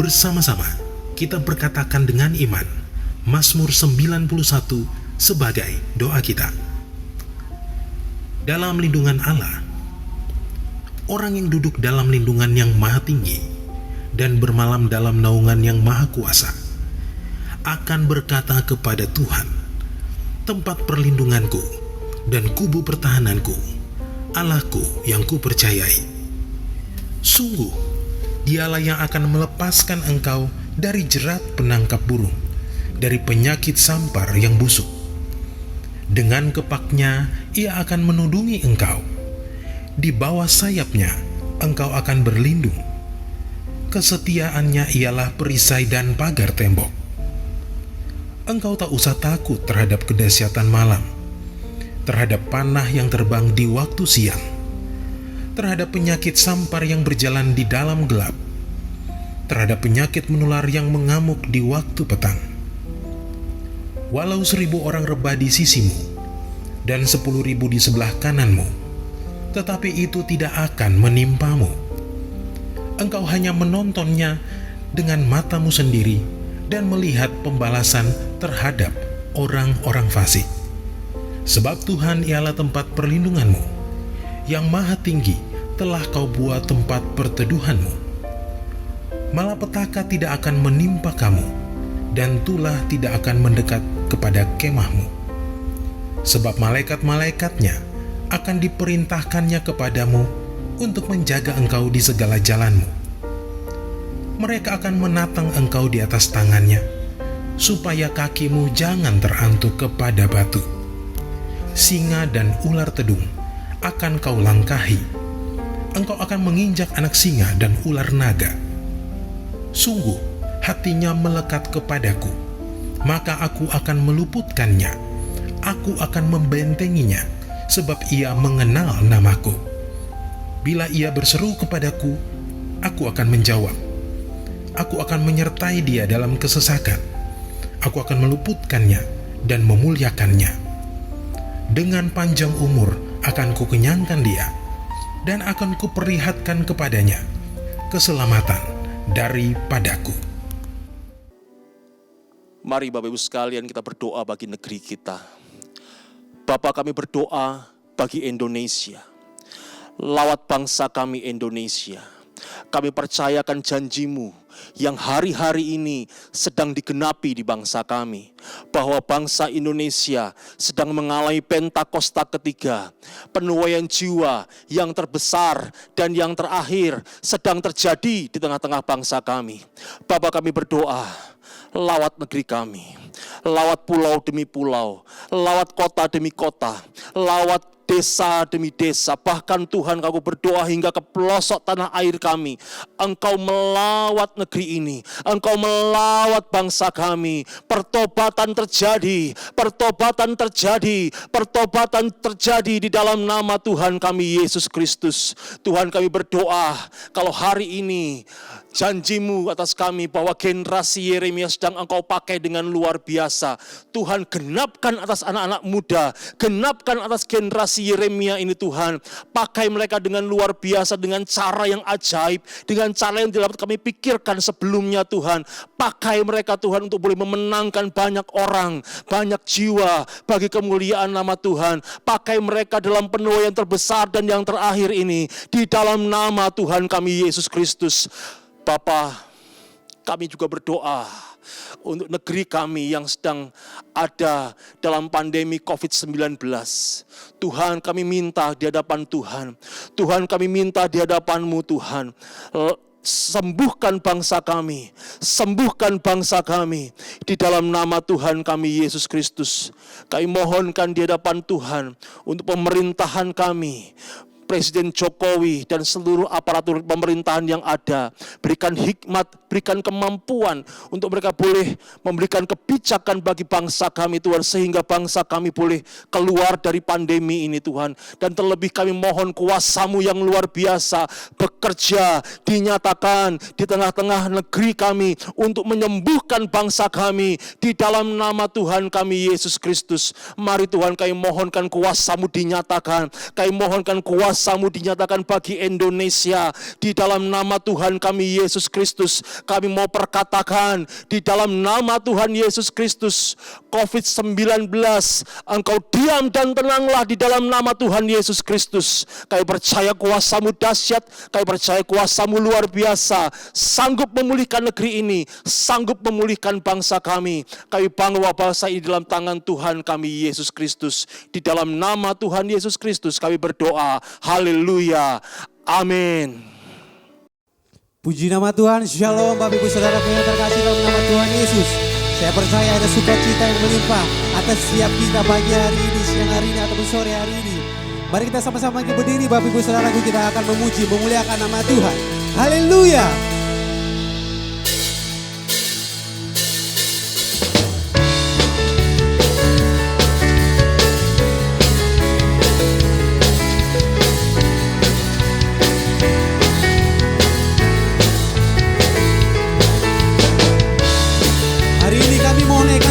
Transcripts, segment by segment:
Bersama-sama kita berkatakan dengan iman Mazmur 91 sebagai doa kita. Dalam lindungan Allah, orang yang duduk dalam lindungan yang maha tinggi dan bermalam dalam naungan yang maha kuasa akan berkata kepada Tuhan, tempat perlindunganku dan kubu pertahananku, Allahku yang kupercayai. Sungguh, Dialah yang akan melepaskan engkau dari jerat penangkap burung, dari penyakit sampar yang busuk. Dengan kepaknya Ia akan menudungi engkau. Di bawah sayapnya engkau akan berlindung. Kesetiaannya ialah perisai dan pagar tembok. Engkau tak usah takut terhadap kedahsyatan malam, terhadap panah yang terbang di waktu siang, terhadap penyakit sampar yang berjalan di dalam gelap, terhadap penyakit menular yang mengamuk di waktu petang. Walau 1.000 orang rebah di sisimu dan 10.000 di sebelah kananmu, tetapi itu tidak akan menimpamu. Engkau hanya menontonnya dengan matamu sendiri dan melihat pembalasan terhadap orang-orang fasik. Sebab Tuhan ialah tempat perlindunganmu, yang maha tinggi telah kau buat tempat perteduhanmu. Malapetaka tidak akan menimpa kamu, dan tulah tidak akan mendekat kepada kemahmu. Sebab malaikat-malaikatnya akan diperintahkannya kepadamu untuk menjaga engkau di segala jalanmu. Mereka akan menatang engkau di atas tangannya, supaya kakimu jangan terantuk kepada batu. Singa dan ular tedung akan kau langkahi. Engkau akan menginjak anak singa dan ular naga. Sungguh, hatinya melekat kepadaku, maka aku akan meluputkannya. Aku akan membentenginya, sebab ia mengenal namaku. Bila ia berseru kepadaku, aku akan menjawab. Aku akan menyertai dia dalam kesesakan. Aku akan meluputkannya dan memuliakannya. Dengan panjang umur akan kukenyangkan dia, dan akan kuperlihatkan kepadanya keselamatan daripadaku. Mari Bapak Ibu sekalian kita berdoa bagi negeri kita. Bapa, kami berdoa bagi Indonesia. Lawat bangsa kami Indonesia. Kami percayakan janji-Mu yang hari-hari ini sedang digenapi di bangsa kami, bahwa bangsa Indonesia sedang mengalami Pentakosta ketiga. Penuaian jiwa yang terbesar dan yang terakhir sedang terjadi di tengah-tengah bangsa kami. Bapa, kami berdoa, lawat negeri kami, lawat pulau demi pulau, lawat kota demi kota, lawat desa demi desa, bahkan Tuhan, kami berdoa hingga ke pelosok tanah air kami. Engkau melawat negeri ini, Engkau melawat bangsa kami. Pertobatan terjadi, pertobatan terjadi, pertobatan terjadi di dalam nama Tuhan kami Yesus Kristus. Tuhan, kami berdoa kalau hari ini janji-Mu atas kami bahwa generasi Yeremia sedang Engkau pakai dengan luar biasa. Tuhan, genapkan atas anak-anak muda, genapkan atas generasi Yeremia ini Tuhan. Pakai mereka dengan luar biasa, dengan cara yang ajaib, dengan cara yang tidak dapat kami pikirkan sebelumnya Tuhan. Pakai mereka Tuhan untuk boleh memenangkan banyak orang, banyak jiwa bagi kemuliaan nama Tuhan. Pakai mereka dalam penuaian terbesar dan yang terakhir ini, di dalam nama Tuhan kami Yesus Kristus. Bapa, kami juga berdoa untuk negeri kami yang sedang ada dalam pandemi COVID-19. Tuhan, kami minta di hadapan Tuhan. Tuhan, kami minta di hadapan-Mu Tuhan. Sembuhkan bangsa kami, sembuhkan bangsa kami di dalam nama Tuhan kami Yesus Kristus. Kami mohonkan di hadapan Tuhan untuk pemerintahan kami, Presiden Jokowi dan seluruh aparatur pemerintahan yang ada. Berikan hikmat, berikan kemampuan untuk mereka boleh memberikan kebijakan bagi bangsa kami Tuhan, sehingga bangsa kami boleh keluar dari pandemi ini Tuhan. Dan terlebih kami mohon kuasa-Mu yang luar biasa bekerja, dinyatakan di tengah-tengah negeri kami untuk menyembuhkan bangsa kami di dalam nama Tuhan kami Yesus Kristus. Mari Tuhan, kami mohonkan kuasa-Mu dinyatakan, kami mohonkan kuasa kuasa-Mu dinyatakan bagi Indonesia. Di dalam nama Tuhan kami Yesus Kristus, kami mau perkatakan di dalam nama Tuhan Yesus Kristus, COVID-19, Engkau diam dan tenanglah di dalam nama Tuhan Yesus Kristus. Kami percaya kuasa-Mu dahsyat, kami percaya kuasa-Mu luar biasa, sanggup memulihkan negeri ini, sanggup memulihkan bangsa kami. Kami bawa bangsa ini dalam tangan Tuhan kami Yesus Kristus. Di dalam nama Tuhan Yesus Kristus kami berdoa. Haleluya. Amin. Puji nama Tuhan, Shalom Bapak Ibu Saudara yang terkasih dalam nama Tuhan Yesus. Saya percaya ada sukacita yang melimpah atas setiap kita pagi hari ini, siang hari ini, ataupun sore hari ini. Mari kita sama-sama berdiri Bapak Ibu Saudaraku, kita akan memuji, memuliakan nama Tuhan. Haleluya.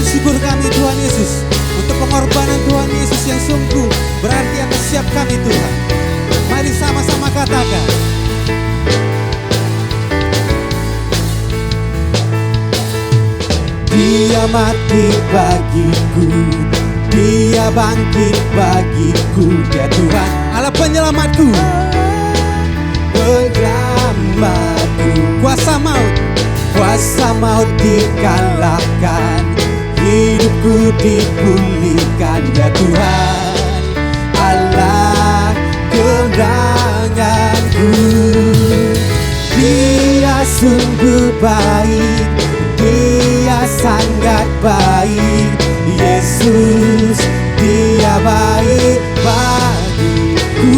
Syukur kami Tuhan Yesus untuk pengorbanan Tuhan Yesus yang sungguh berarti atas setiap kami Tuhan. Mari sama-sama katakan. Dia mati bagiku, Dia bangkit bagiku, Dia Tuhan Allah penyelamatku, penyelamatku. Kuasa maut dikalahkan, hidupku dipulihkan, ya Tuhan Allah kemenanganku. Dia sungguh baik, Dia sangat baik, Yesus Dia baik bagiku.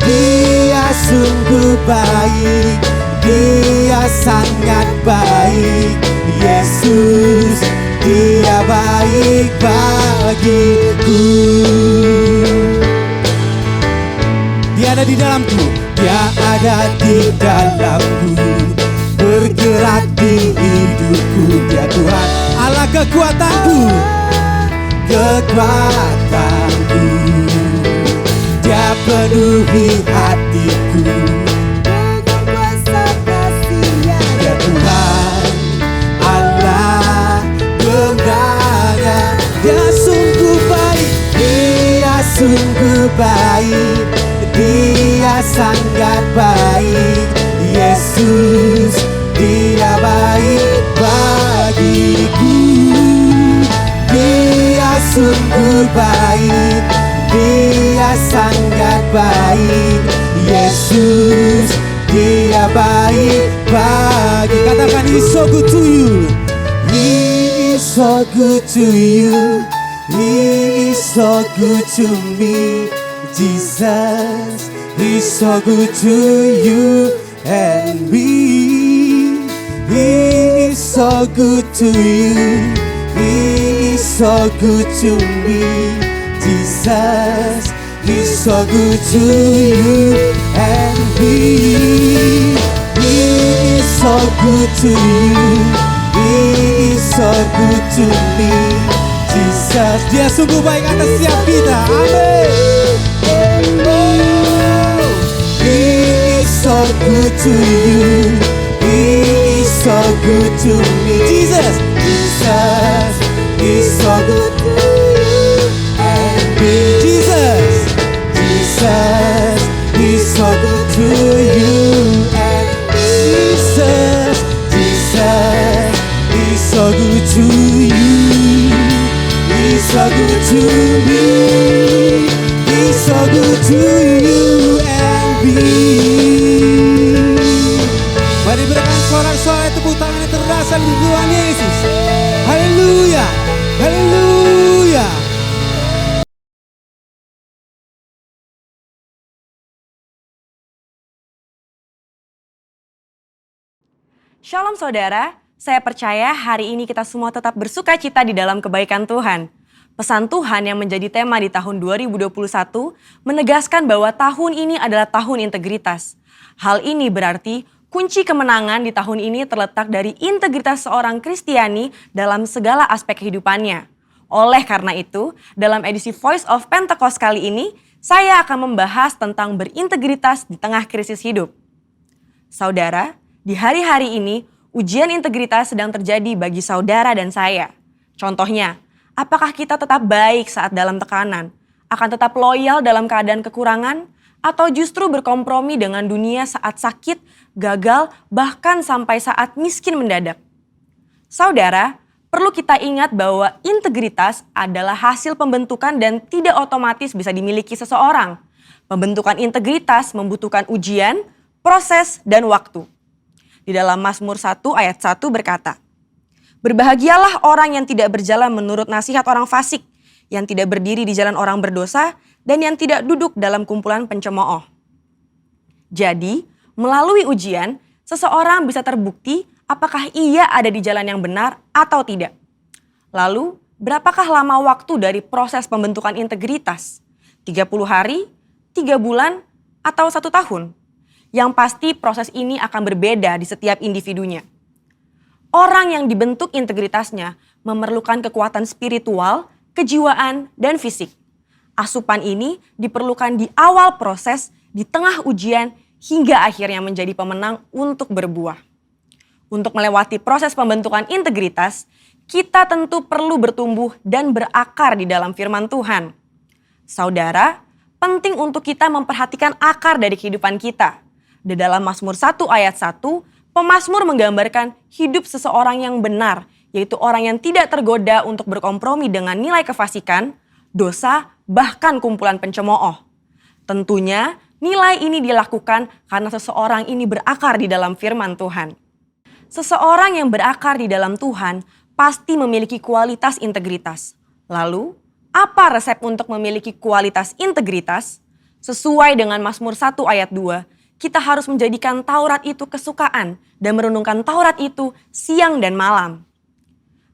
Dia sungguh baik, Dia sangat baik, Yesus Dia baik bagiku. Dia ada di dalamku, Dia ada di dalamku, bergerak di hidupku, Dia Tuhan Allah kekuatanku, kekuatanku. Dia penuhi hatiku dengan kuasa kasih-Nya, Dia Tuhan Allah kemenangan. Dia sungguh baik, Dia sungguh baik, Dia sangat baik, Yesus Dia baik bagiku. Dia sungguh baik, Dia sangat baik, Yesus Dia baik bagi. Katakan, He is so good to you, He is so good to you, He is so good to me, Jesus. He is so good to you and me. He is so good to you, He is so good to me, Jesus. He is so good to you and me. He is so good to you, He is so good to me, Jesus. Dia sungguh baik atas setiap kita. Amin. Oh, He is so good to you, He is so good to me, Jesus. Jesus is so good to you and me, Jesus. Jesus is so good to you and Jesus. Jesus is so good to you, He's so good to me, He's so good to you and me. Mari berikan sorak-sorai tepuk tangan yang terasa di Tuhan Yesus. Haleluya, haleluya. Shalom saudara, saya percaya hari ini kita semua tetap bersuka cita di dalam kebaikan Tuhan. Pesan Tuhan yang menjadi tema di tahun 2021 menegaskan bahwa tahun ini adalah tahun integritas. Hal ini berarti kunci kemenangan di tahun ini terletak dari integritas seorang Kristiani dalam segala aspek kehidupannya. Oleh karena itu, dalam edisi Voice of Pentecost kali ini, saya akan membahas tentang berintegritas di tengah krisis hidup. Saudara, di hari-hari ini ujian integritas sedang terjadi bagi saudara dan saya. Contohnya, apakah kita tetap baik saat dalam tekanan, akan tetap loyal dalam keadaan kekurangan, atau justru berkompromi dengan dunia saat sakit, gagal, bahkan sampai saat miskin mendadak? Saudara, perlu kita ingat bahwa integritas adalah hasil pembentukan dan tidak otomatis bisa dimiliki seseorang. Pembentukan integritas membutuhkan ujian, proses, dan waktu. Di dalam Mazmur 1 ayat 1 berkata, "Berbahagialah orang yang tidak berjalan menurut nasihat orang fasik, yang tidak berdiri di jalan orang berdosa, dan yang tidak duduk dalam kumpulan pencemooh." Jadi, melalui ujian, seseorang bisa terbukti apakah ia ada di jalan yang benar atau tidak. Lalu, berapakah lama waktu dari proses pembentukan integritas? 30 hari, 3 bulan, atau 1 tahun? Yang pasti proses ini akan berbeda di setiap individunya. Orang yang dibentuk integritasnya memerlukan kekuatan spiritual, kejiwaan, dan fisik. Asupan ini diperlukan di awal proses, di tengah ujian, hingga akhirnya menjadi pemenang untuk berbuah. Untuk melewati proses pembentukan integritas, kita tentu perlu bertumbuh dan berakar di dalam firman Tuhan. Saudara, penting untuk kita memperhatikan akar dari kehidupan kita. Di dalam Mazmur 1 ayat 1, pemazmur menggambarkan hidup seseorang yang benar, yaitu orang yang tidak tergoda untuk berkompromi dengan nilai kefasikan, dosa, bahkan kumpulan pencemooh. Tentunya nilai ini dilakukan karena seseorang ini berakar di dalam firman Tuhan. Seseorang yang berakar di dalam Tuhan pasti memiliki kualitas integritas. Lalu, apa resep untuk memiliki kualitas integritas? Sesuai dengan Mazmur 1 ayat 2, kita harus menjadikan Taurat itu kesukaan dan merenungkan Taurat itu siang dan malam.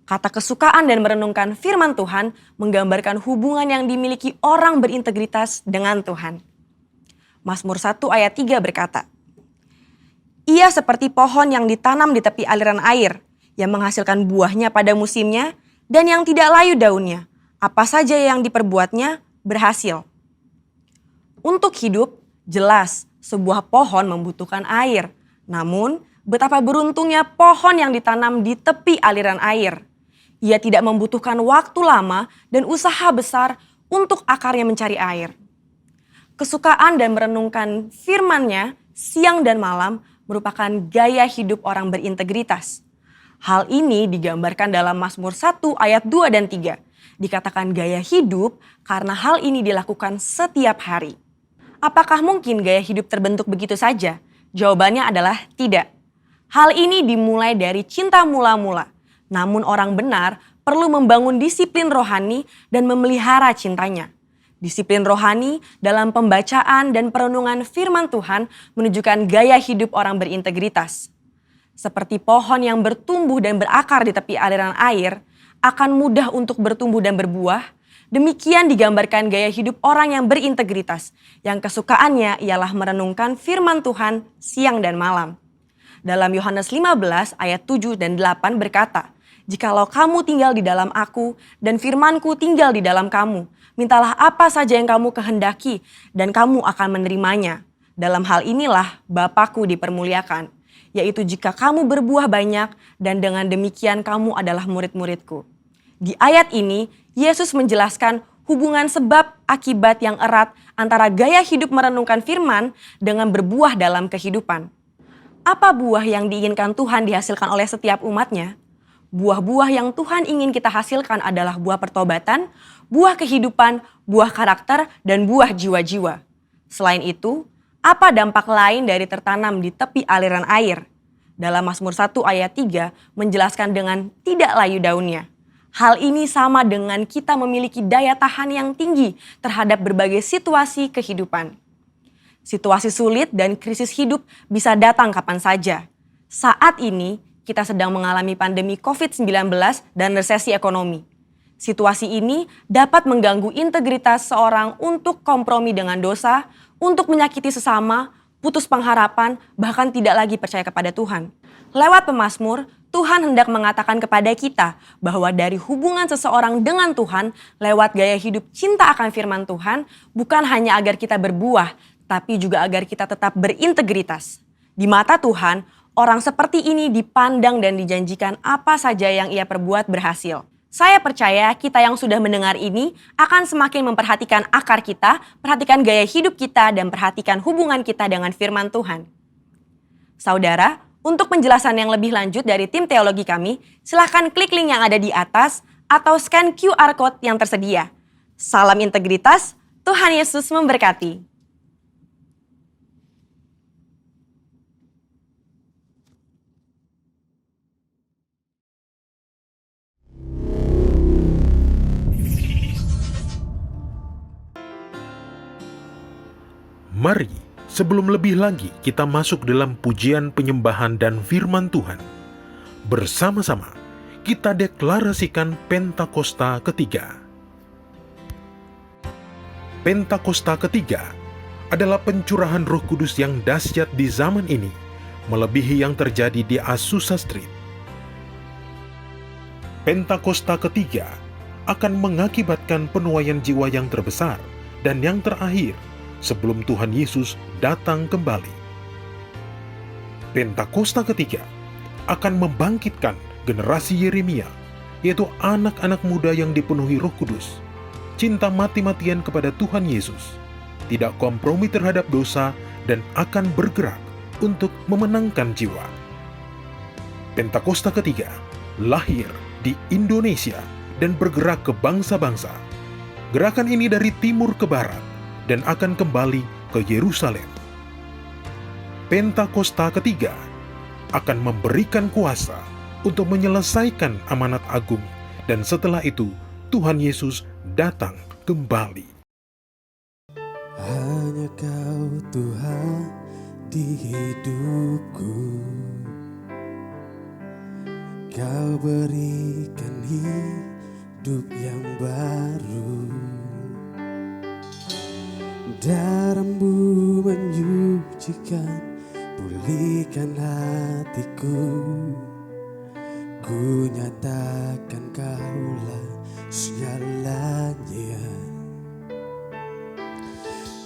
Kata kesukaan dan merenungkan firman Tuhan menggambarkan hubungan yang dimiliki orang berintegritas dengan Tuhan. Mazmur 1 ayat 3 berkata, "Ia seperti pohon yang ditanam di tepi aliran air, yang menghasilkan buahnya pada musimnya, dan yang tidak layu daunnya. Apa saja yang diperbuatnya berhasil." Untuk hidup, jelas sebuah pohon membutuhkan air. Namun, betapa beruntungnya pohon yang ditanam di tepi aliran air. Ia tidak membutuhkan waktu lama dan usaha besar untuk akarnya mencari air. Kesukaan dan merenungkan firman-Nya siang dan malam merupakan gaya hidup orang berintegritas. Hal ini digambarkan dalam Mazmur 1 ayat 2 dan 3. Dikatakan gaya hidup karena hal ini dilakukan setiap hari. Apakah mungkin gaya hidup terbentuk begitu saja? Jawabannya adalah tidak. Hal ini dimulai dari cinta mula-mula. Namun orang benar perlu membangun disiplin rohani dan memelihara cintanya. Disiplin rohani dalam pembacaan dan perenungan firman Tuhan menunjukkan gaya hidup orang berintegritas. Seperti pohon yang bertumbuh dan berakar di tepi aliran air, akan mudah untuk bertumbuh dan berbuah. Demikian digambarkan gaya hidup orang yang berintegritas, yang kesukaannya ialah merenungkan firman Tuhan siang dan malam. Dalam Yohanes 15 ayat 7 dan 8 berkata, "Jikalau kamu tinggal di dalam aku dan firmanku tinggal di dalam kamu, mintalah apa saja yang kamu kehendaki dan kamu akan menerimanya. Dalam hal inilah Bapa-Ku dipermuliakan, yaitu jika kamu berbuah banyak dan dengan demikian kamu adalah murid-murid-Ku." Di ayat ini, Yesus menjelaskan hubungan sebab akibat yang erat antara gaya hidup merenungkan firman dengan berbuah dalam kehidupan. Apa buah yang diinginkan Tuhan dihasilkan oleh setiap umatnya? Buah-buah yang Tuhan ingin kita hasilkan adalah buah pertobatan, buah kehidupan, buah karakter, dan buah jiwa-jiwa. Selain itu, apa dampak lain dari tertanam di tepi aliran air? Dalam Mazmur 1 ayat 3 menjelaskan dengan tidak layu daunnya. Hal ini sama dengan kita memiliki daya tahan yang tinggi terhadap berbagai situasi kehidupan. Situasi sulit dan krisis hidup bisa datang kapan saja. Saat ini, kita sedang mengalami pandemi COVID-19 dan resesi ekonomi. Situasi ini dapat mengganggu integritas seorang untuk kompromi dengan dosa, untuk menyakiti sesama, putus pengharapan, bahkan tidak lagi percaya kepada Tuhan. Lewat pemazmur, Tuhan hendak mengatakan kepada kita bahwa dari hubungan seseorang dengan Tuhan lewat gaya hidup cinta akan firman Tuhan bukan hanya agar kita berbuah, tapi juga agar kita tetap berintegritas. Di mata Tuhan, orang seperti ini dipandang dan dijanjikan apa saja yang ia perbuat berhasil. Saya percaya kita yang sudah mendengar ini akan semakin memperhatikan akar kita, perhatikan gaya hidup kita, dan perhatikan hubungan kita dengan firman Tuhan. Saudara, untuk penjelasan yang lebih lanjut dari tim teologi kami, silahkan klik link yang ada di atas atau scan QR Code yang tersedia. Salam integritas, Tuhan Yesus memberkati. Mari, sebelum lebih lagi kita masuk dalam pujian penyembahan dan firman Tuhan, bersama-sama kita deklarasikan Pentakosta ketiga. Pentakosta ketiga adalah pencurahan Roh Kudus yang dahsyat di zaman ini, melebihi yang terjadi di Azusa Street. Pentakosta ketiga akan mengakibatkan penuaian jiwa yang terbesar dan yang terakhir sebelum Tuhan Yesus datang kembali. Pentakosta ketiga akan membangkitkan generasi Yeremia, yaitu anak-anak muda yang dipenuhi Roh Kudus, cinta mati-matian kepada Tuhan Yesus, tidak kompromi terhadap dosa, dan akan bergerak untuk memenangkan jiwa. Pentakosta ketiga lahir di Indonesia dan bergerak ke bangsa-bangsa. Gerakan ini dari timur ke barat dan akan kembali ke Yerusalem. Pentakosta ketiga akan memberikan kuasa untuk menyelesaikan amanat agung, dan setelah itu Tuhan Yesus datang kembali. Hanya Kau Tuhan di hidupku, Kau berikan hidup yang baru. Darah-Mu menyucikan, pulihkan hatiku. Ku nyatakan Kaulah segalanya.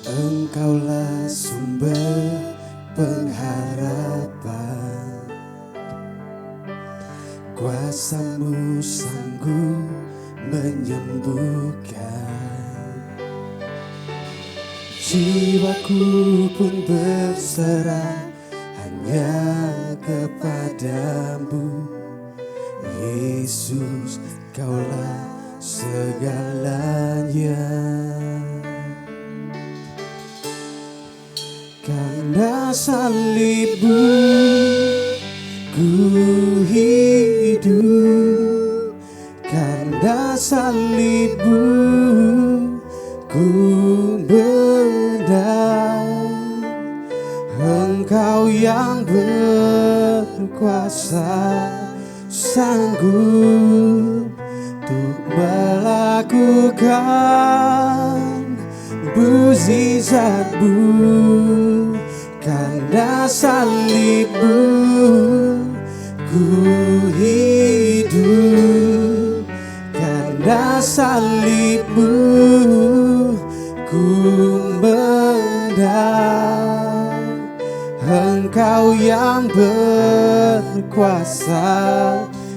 Engkaulah sumber pengharapan, kuasa-Mu sanggup menyembuhkan. Jiwaku pun berserah hanya kepadamu, Yesus, Kaulah segalanya. Karena salib-Mu ku hidup, karena salib-Mu ku menang. Engkau yang berkuasa, sanggup untuk melakukan mukjizat-Mu. Karena salib-Mu ku hidup, karena salib-Mu ku menang. Engkau yang berkuasa,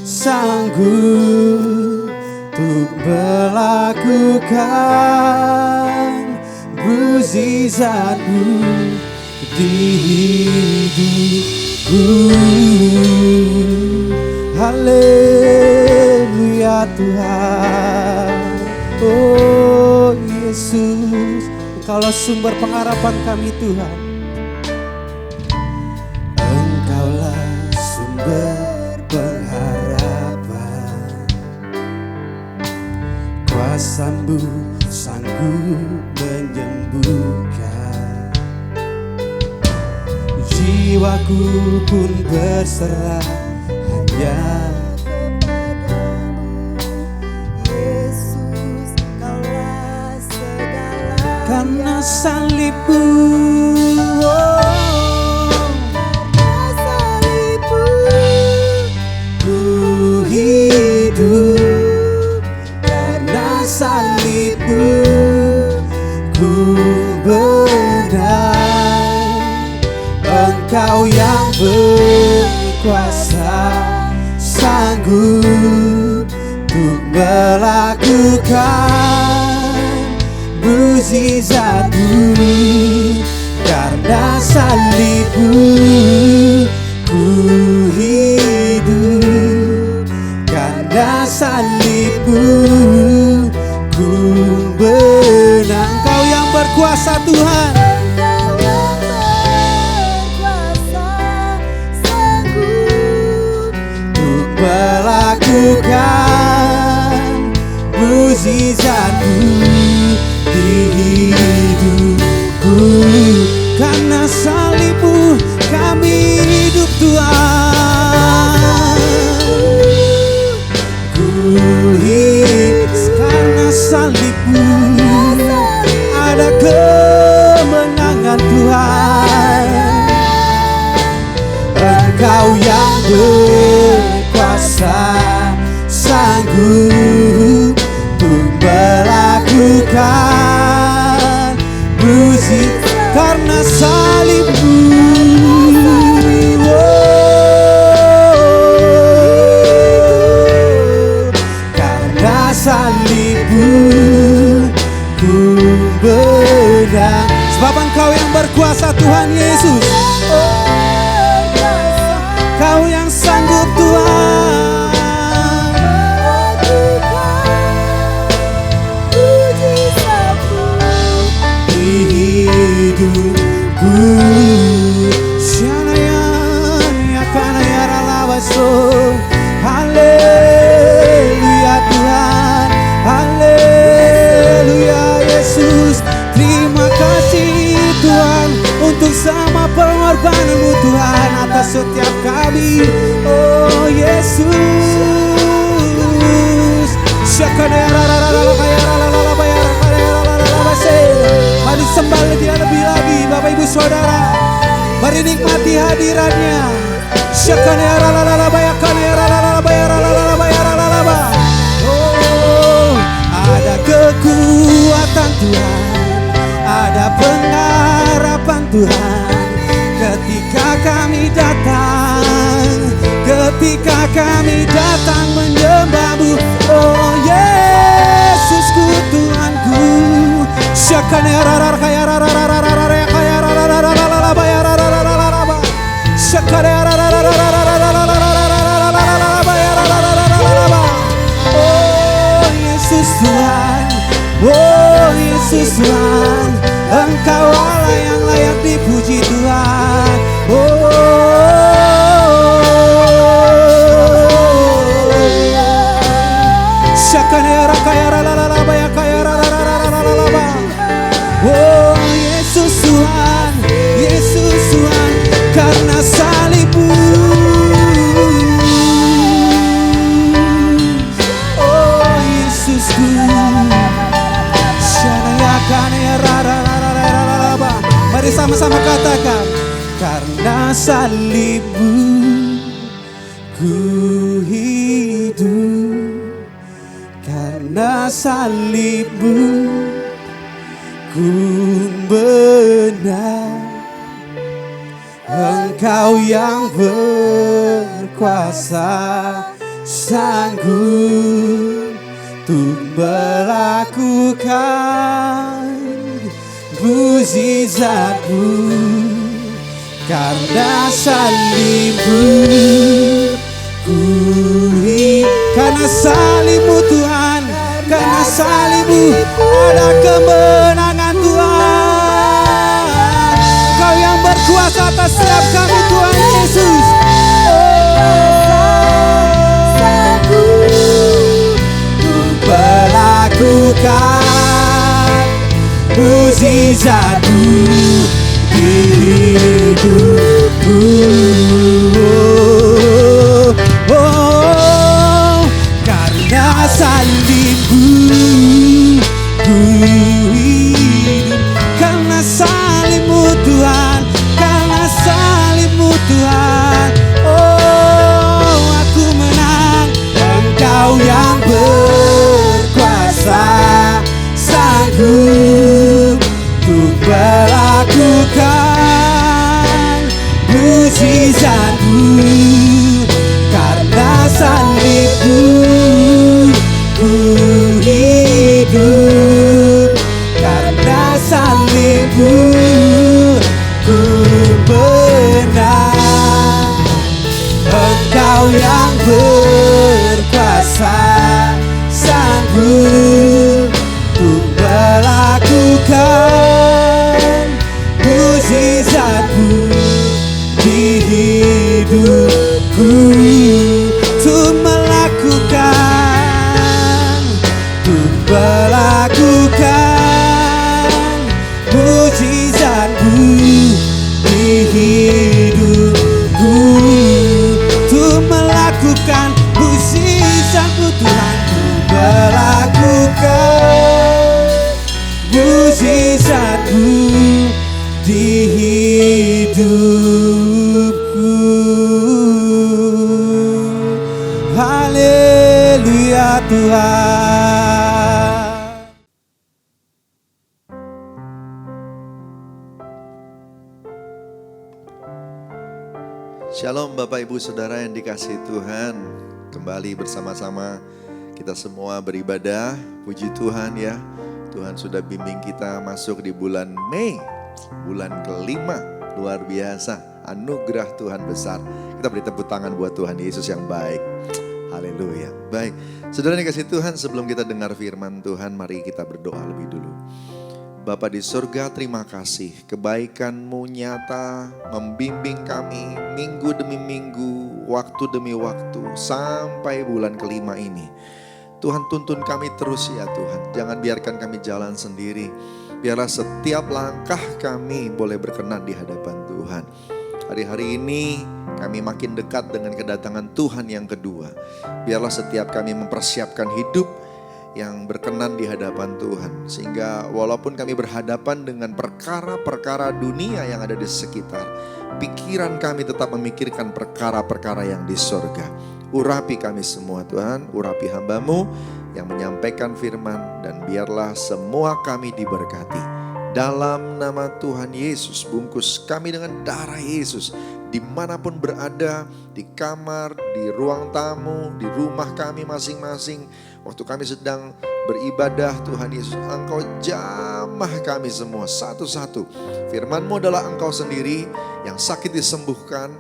sanggup untuk melakukan mukjizat-Mu di hidupku. Haleluya Tuhan. Oh Yesus, Engkaulah sumber pengharapan kami Tuhan. Engkaulah sumber pengharapan, kuasa-Mu sanggup menyembuhkan. Jiwaku pun berserah hanya kepadamu, Yesus, Kaulah segalanya. Karena salib-Mu, oh, karena salib-Mu ku hidup. Karena salibmu ku menang. Engkau yang berkuasa, sanggup untuk melakukan mukjizat-Mu. Karena salibmu ku hidup. Karena salibmu ku menang. Engkau yang berkuasa Tuhan. Untuk melakukan mukjizat-Mu di hidupku. Karena salibmu kami hidup Tuhan. Ku hidup karena salibmu. Ada kemenangan Tuhan. Engkau yang berkuasa, sanggup untuk melakukan mukjizat. Karena salibmu, karena salibmu ku menang. Sebab Engkau yang berkuasa Tuhan Yesus. Kau yang sanggup Tuhan. Di hidupku. Syanaya kanaya ralabaso. Haleluya Tuhan. Haleluya Yesus. Terima kasih Tuhan untuk sama pengorbanan-Mu Tuhan atas setiap kami. Oh Yesus. Mari sembah lebih lagi Bapak Ibu Saudara. Mari nikmati hadiratnya. Oh, ada kekuatan Tuhan, ada pengharapan Tuhan. Ketika kami datang menyembah-Mu, oh Yesusku Tuhanku. Oh Yesus Tuhan, oh Yesus Tuhan, Engkau Allah yang layak dipuji Tuhan. Oh Yesus Tuhan, Yesus Tuhan, karena salibmu. Oh Yesusku. Mari sama-sama katakan. Karena salibmu ku hidup. Karena salibmu ku menang. Engkau yang berkuasa, sanggup untuk melakukan mukjizat-Mu. Karena salibmu ku hidup. Karena salibmu Tuhan, karena salibmu ada kemenangan Tuhan. Kau yang berkuasa atas setiap kami Tuhan Yesus. Melakukan mukjizat-Mu di hidupku. Oh, karena salibmu ku hidup. Karena salibmu Tuhan, karena salibmu Tuhan. Oh, aku menang. Engkau yang ku hidup karena salibmu, ku benar. Engkau yang berkuasa, sanggup untuk melakukan mujizat-Mu di hidupku, untuk melakukan mujizat-Mu di hidupku, untuk melakukan mujizat-Mu Tuhan, untuk melakukan mujizat-Mu di hidupku. Haleluya Tuhan. Shalom Bapak Ibu Saudara yang dikasihi Tuhan. Kembali bersama-sama kita semua beribadah. Puji Tuhan ya. Tuhan sudah bimbing kita masuk di bulan Mei, bulan kelima. Luar biasa, anugerah Tuhan besar. Kita beri tepuk tangan buat Tuhan Yesus yang baik. Haleluya. Baik, saudara yang dikasihi Tuhan, sebelum kita dengar firman Tuhan, mari kita berdoa lebih dulu. Bapa di surga, terima kasih kebaikan-Mu nyata membimbing kami minggu demi minggu, waktu demi waktu sampai bulan kelima ini. Tuhan, tuntun kami terus ya Tuhan, jangan biarkan kami jalan sendiri. Biarlah setiap langkah kami boleh berkenan di hadapan Tuhan. Hari-hari ini kami makin dekat dengan kedatangan Tuhan yang kedua. Biarlah setiap kami mempersiapkan hidup yang berkenan di hadapan Tuhan. Sehingga walaupun kami berhadapan dengan perkara-perkara dunia yang ada di sekitar, pikiran kami tetap memikirkan perkara-perkara yang di sorga. Urapi kami semua Tuhan, urapi hamba-Mu yang menyampaikan firman, dan biarlah semua kami diberkati. Dalam nama Tuhan Yesus, bungkus kami dengan darah Yesus. Dimanapun berada, di kamar, di ruang tamu, di rumah kami masing-masing, waktu kami sedang beribadah, Tuhan Yesus, Engkau jamah kami semua satu-satu. Firman-Mu adalah Engkau sendiri yang sakit disembuhkan,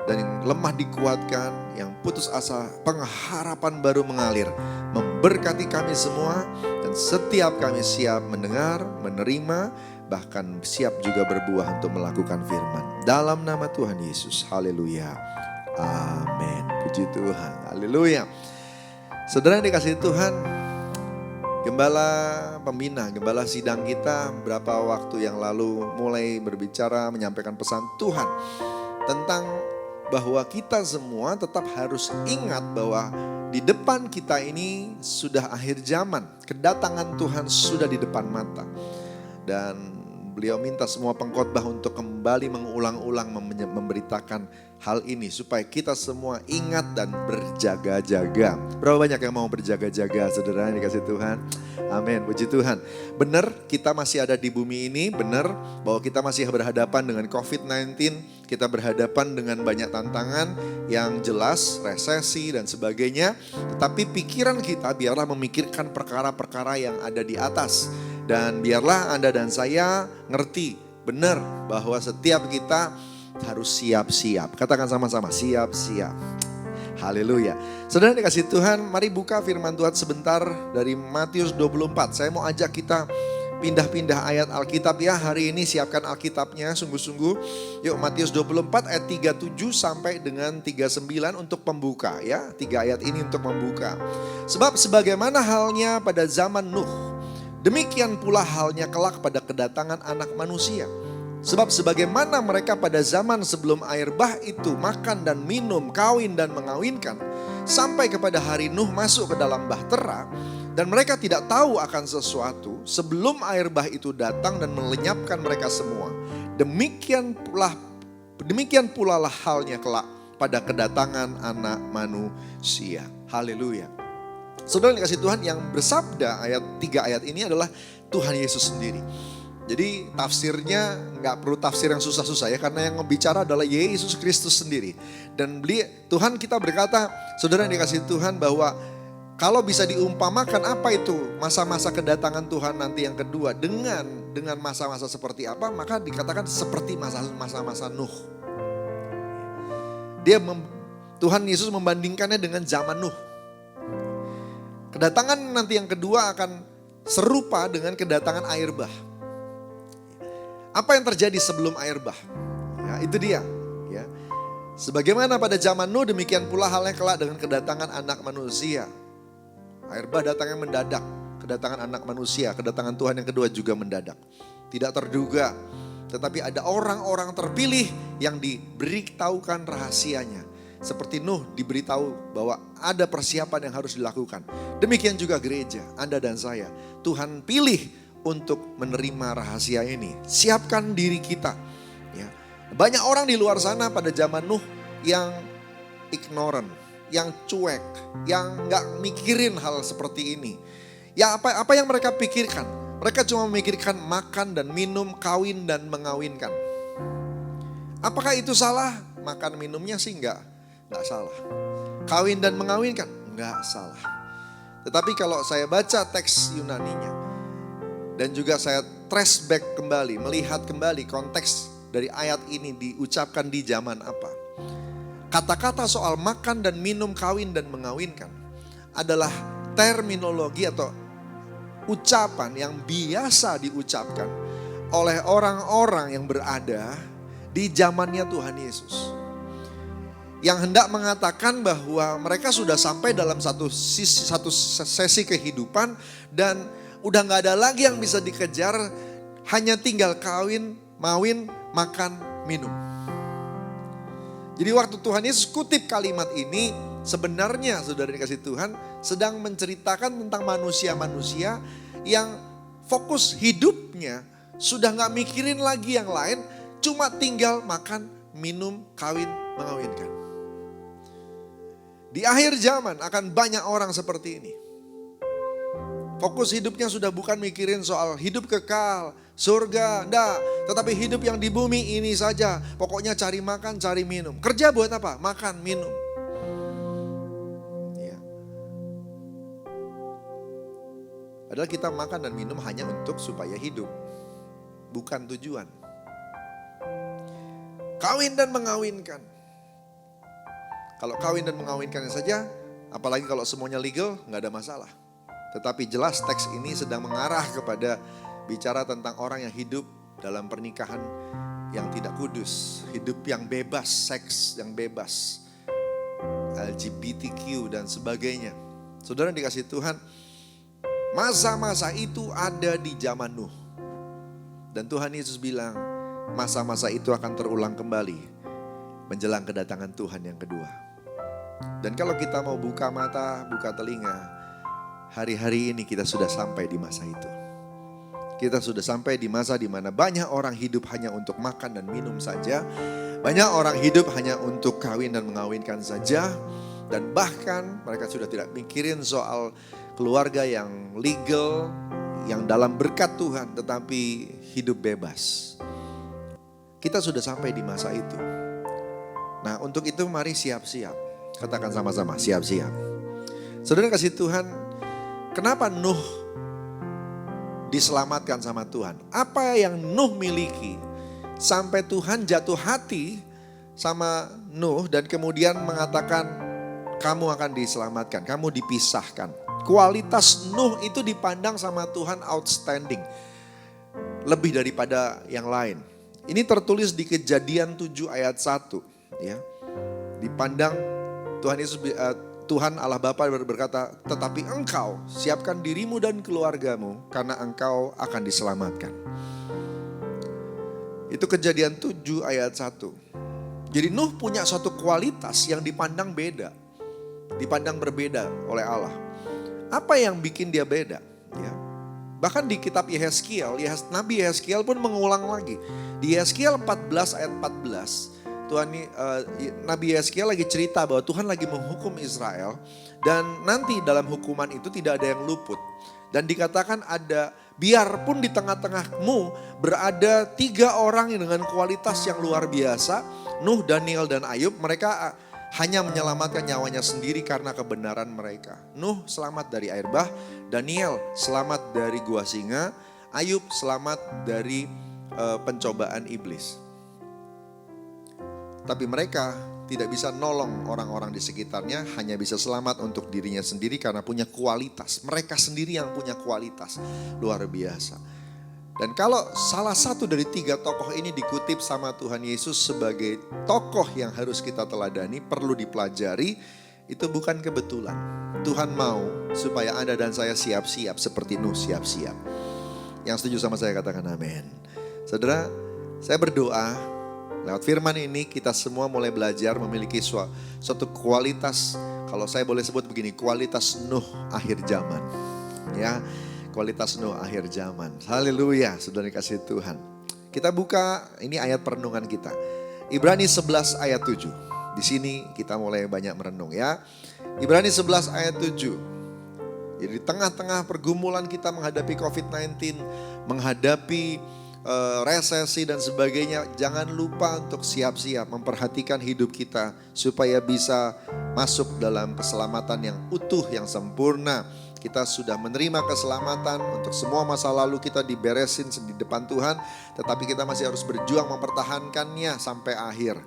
dan yang lemah dikuatkan, yang putus asa pengharapan baru mengalir. Memberkati kami semua, dan setiap kami siap mendengar, menerima, bahkan siap juga berbuah untuk melakukan firman. Dalam nama Tuhan Yesus, haleluya, amin. Puji Tuhan, haleluya. Saudara yang dikasihi Tuhan, Gembala pembina, gembala sidang kita beberapa waktu yang lalu mulai berbicara, menyampaikan pesan Tuhan tentang bahwa kita semua tetap harus ingat bahwa di depan kita ini sudah akhir zaman. Kedatangan Tuhan sudah di depan mata. Dan beliau minta semua pengkhotbah untuk kembali mengulang-ulang memberitakan hal ini supaya kita semua ingat dan berjaga-jaga. Berapa banyak yang mau berjaga-jaga, saudara yang dikasih Tuhan? Amin, puji Tuhan. Benar kita masih ada di bumi ini, benar bahwa kita masih berhadapan dengan COVID-19, kita berhadapan dengan banyak tantangan yang jelas, resesi dan sebagainya. Tetapi pikiran kita biarlah memikirkan perkara-perkara yang ada di atas. Dan biarlah Anda dan saya ngerti benar bahwa setiap kita harus siap-siap. Katakan sama-sama, siap-siap. Haleluya. Saudara dikasih Tuhan, mari buka firman Tuhan sebentar dari Matius 24. Saya mau ajak kita pindah-pindah ayat Alkitab ya. Hari ini siapkan Alkitabnya sungguh-sungguh. Yuk Matius 24 ayat 37 sampai dengan 39 untuk pembuka ya. 3 ayat ini untuk membuka. Sebab sebagaimana halnya pada zaman Nuh, demikian pula halnya kelak pada kedatangan Anak Manusia. Sebab sebagaimana mereka pada zaman sebelum air bah itu makan dan minum, kawin dan mengawinkan, sampai kepada hari Nuh masuk ke dalam bahtera, dan mereka tidak tahu akan sesuatu sebelum air bah itu datang dan melenyapkan mereka semua. Demikian pula lah halnya kelak pada kedatangan Anak Manusia. Haleluya. Saudara yang dikasih Tuhan, yang bersabda ayat 3 ayat ini adalah Tuhan Yesus sendiri. Jadi tafsirnya nggak perlu tafsir yang susah-susah ya, karena yang bicara adalah Yesus Kristus sendiri. Dan Tuhan kita berkata, saudara yang dikasihi Tuhan, bahwa kalau bisa diumpamakan apa itu masa-masa kedatangan Tuhan nanti yang kedua dengan masa-masa seperti apa, maka dikatakan seperti masa-masa Nuh. Tuhan Yesus membandingkannya dengan zaman Nuh. Kedatangan nanti yang kedua akan serupa dengan kedatangan air bah. Apa yang terjadi sebelum air bah? Ya, itu dia. Ya. Sebagaimana pada zaman Nuh, demikian pula halnya kelak dengan kedatangan anak manusia. Air bah datangnya mendadak. Kedatangan anak manusia, kedatangan Tuhan yang kedua juga mendadak. Tidak terduga. Tetapi ada orang-orang terpilih yang diberitahukan rahasianya. Seperti Nuh diberitahu bahwa ada persiapan yang harus dilakukan. Demikian juga gereja, Anda dan saya. Tuhan pilih untuk menerima rahasia ini. Siapkan diri kita. Ya. Banyak orang di luar sana pada zaman Nuh yang ignorant, yang cuek, yang gak mikirin hal seperti ini. Ya apa yang mereka pikirkan? Mereka cuma memikirkan makan dan minum, kawin dan mengawinkan. Apakah itu salah? Makan minumnya sih enggak salah. Kawin dan mengawinkan? Enggak salah. Tetapi kalau saya baca teks Yunaninya, dan juga saya trace back kembali, melihat kembali konteks dari ayat ini diucapkan di zaman apa. Kata-kata soal makan dan minum, kawin dan mengawinkan adalah terminologi atau ucapan yang biasa diucapkan oleh orang-orang yang berada di zamannya Tuhan Yesus. Yang hendak mengatakan bahwa mereka sudah sampai dalam satu sesi kehidupan dan udah gak ada lagi yang bisa dikejar, hanya tinggal kawin, mawin, makan, minum. Jadi waktu Tuhan Yesus kutip kalimat ini, sebenarnya saudara dikasih Tuhan sedang menceritakan tentang manusia-manusia yang fokus hidupnya sudah gak mikirin lagi yang lain, cuma tinggal makan, minum, kawin, mengawinkan. Di akhir zaman akan banyak orang seperti ini. Fokus hidupnya sudah bukan mikirin soal hidup kekal, surga, enggak. Tetapi hidup yang di bumi ini saja. Pokoknya cari makan, cari minum. Kerja buat apa? Makan, minum. Ya. Padahal kita makan dan minum hanya untuk supaya hidup. Bukan tujuan. Kawin dan mengawinkan. Kalau kawin dan mengawinkannya saja, apalagi kalau semuanya legal, nggak ada masalah. Tetapi jelas teks ini sedang mengarah kepada bicara tentang orang yang hidup dalam pernikahan yang tidak kudus. Hidup yang bebas, seks yang bebas. LGBTQ dan sebagainya. Saudara dikasih Tuhan, masa-masa itu ada di zaman Nuh. Dan Tuhan Yesus bilang, masa-masa itu akan terulang kembali menjelang kedatangan Tuhan yang kedua. Dan kalau kita mau buka mata, buka telinga, hari-hari ini kita sudah sampai di masa itu. Kita sudah sampai di masa di mana banyak orang hidup hanya untuk makan dan minum saja. Banyak orang hidup hanya untuk kawin dan mengawinkan saja. Dan bahkan mereka sudah tidak mikirin soal keluarga yang legal, yang dalam berkat Tuhan, tetapi hidup bebas. Kita sudah sampai di masa itu. Nah, untuk itu mari siap-siap. Katakan sama-sama, siap-siap. Saudara kasih Tuhan, kenapa Nuh diselamatkan sama Tuhan? Apa yang Nuh miliki sampai Tuhan jatuh hati sama Nuh dan kemudian mengatakan kamu akan diselamatkan, kamu dipisahkan. Kualitas Nuh itu dipandang sama Tuhan outstanding, lebih daripada yang lain. Ini tertulis di Kejadian 7 ayat 1, ya. Dipandang Tuhan Allah Bapa berkata, tetapi engkau siapkan dirimu dan keluargamu karena engkau akan diselamatkan. Itu Kejadian 7 ayat 1. Jadi Nuh punya suatu kualitas yang dipandang beda. Dipandang berbeda oleh Allah. Apa yang bikin dia beda? Ya. Bahkan di kitab Yehezkiel, Nabi Yehezkiel pun mengulang lagi. Di Yehezkiel 14 ayat 14. Nabi Yehezkiel lagi cerita bahwa Tuhan lagi menghukum Israel dan nanti dalam hukuman itu tidak ada yang luput. Dan dikatakan ada Biarpun di tengah-tengahmu berada 3 orang yang dengan kualitas yang luar biasa, Nuh, Daniel, dan Ayub, mereka hanya menyelamatkan nyawanya sendiri karena kebenaran mereka. Nuh selamat dari air bah, Daniel selamat dari gua singa, Ayub selamat dari pencobaan iblis. Tapi mereka tidak bisa nolong orang-orang di sekitarnya, hanya bisa selamat untuk dirinya sendiri karena punya kualitas. Mereka sendiri yang punya kualitas luar biasa. Dan kalau salah satu dari 3 tokoh ini dikutip sama Tuhan Yesus sebagai tokoh yang harus kita teladani, perlu dipelajari, itu bukan kebetulan. Tuhan mau supaya Anda dan saya siap-siap seperti Nuh siap-siap. Yang setuju sama saya katakan amin. Saudara, saya berdoa lewat firman ini kita semua mulai belajar memiliki suatu kualitas, kalau saya boleh sebut begini, kualitas Nuh akhir zaman. Ya, kualitas Nuh akhir zaman. Haleluya, saudara dikasih Tuhan. Kita buka ini ayat perenungan kita. Ibrani 11 ayat 7. Di sini kita mulai banyak merenung ya. Ibrani 11 ayat 7. Jadi di tengah-tengah pergumulan kita menghadapi COVID-19, menghadapi resesi dan sebagainya, jangan lupa untuk siap-siap memperhatikan hidup kita supaya bisa masuk dalam keselamatan yang utuh, yang sempurna. Kita sudah menerima keselamatan, untuk semua masa lalu kita diberesin di depan Tuhan, tetapi kita masih harus berjuang mempertahankannya sampai akhir.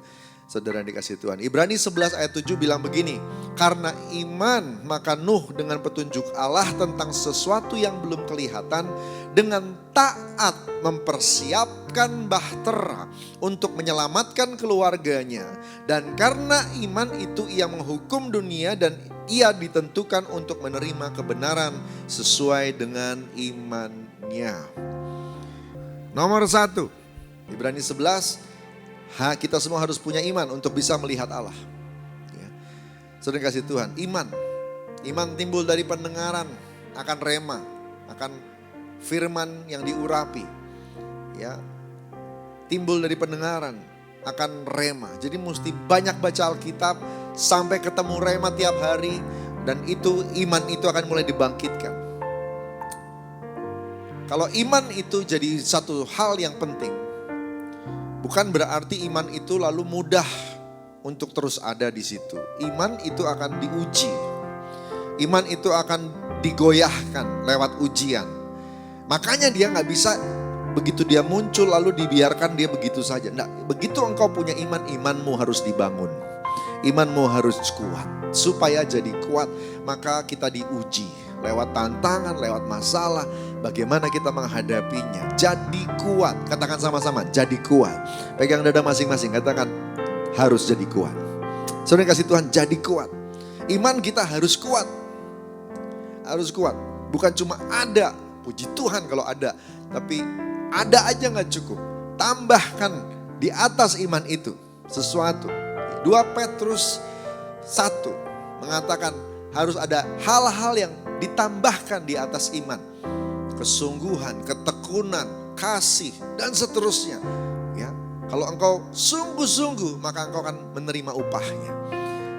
Saudara dikasih Tuhan. Ibrani 11 ayat 7 bilang begini, karena iman maka Nuh dengan petunjuk Allah tentang sesuatu yang belum kelihatan, dengan taat mempersiapkan bahtera untuk menyelamatkan keluarganya. Dan karena iman itu ia menghukum dunia dan ia ditentukan untuk menerima kebenaran sesuai dengan imannya. Nomor 1, Ibrani 11, kita semua harus punya iman untuk bisa melihat Allah. Ya. Saudara kasih Tuhan, iman timbul dari pendengaran akan rema, akan firman yang diurapi. Ya, timbul dari pendengaran akan rema. Jadi mesti banyak baca Alkitab sampai ketemu rema tiap hari, dan itu iman itu akan mulai dibangkitkan. Kalau iman itu jadi satu hal yang penting, bukan berarti iman itu lalu mudah untuk terus ada di situ. Iman itu akan diuji. Iman itu akan digoyahkan lewat ujian. Makanya dia gak bisa begitu dia muncul lalu dibiarkan dia begitu saja. Nah, begitu engkau punya iman, imanmu harus dibangun. Imanmu harus kuat. Supaya jadi kuat, maka kita diuji. Lewat tantangan, lewat masalah, bagaimana kita menghadapinya. Jadi kuat, katakan sama-sama, jadi kuat. Pegang dada masing-masing, katakan harus jadi kuat. Saudara kasih Tuhan, jadi kuat. Iman kita harus kuat. Harus kuat, bukan cuma ada, puji Tuhan kalau ada. Tapi ada aja gak cukup. Tambahkan di atas iman itu sesuatu. 2 Petrus 1 mengatakan harus ada hal-hal yang ditambahkan di atas iman. Kesungguhan, ketekunan, kasih, dan seterusnya. Ya, kalau engkau sungguh-sungguh, maka engkau akan menerima upahnya.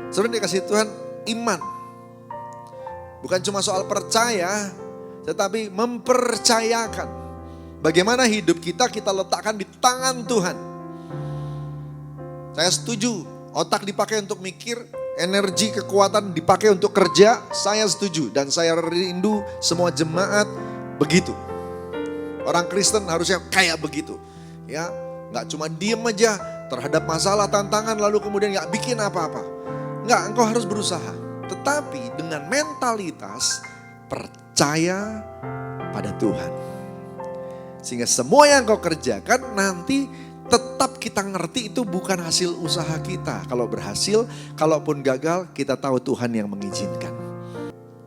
Saudara dikasih Tuhan, iman. Bukan cuma soal percaya, tetapi mempercayakan. Bagaimana hidup kita letakkan di tangan Tuhan. Saya setuju, otak dipakai untuk mikir, energi, kekuatan dipakai untuk kerja, saya setuju. Dan saya rindu semua jemaat begitu. Orang Kristen harusnya kayak begitu. Ya, gak cuma diem aja terhadap masalah, tantangan, lalu kemudian gak bikin apa-apa. Enggak, engkau harus berusaha. Tetapi dengan mentalitas percaya pada Tuhan. Sehingga semua yang engkau kerjakan nanti tetap kita ngerti itu bukan hasil usaha kita. Kalau berhasil, kalaupun gagal, kita tahu Tuhan yang mengizinkan.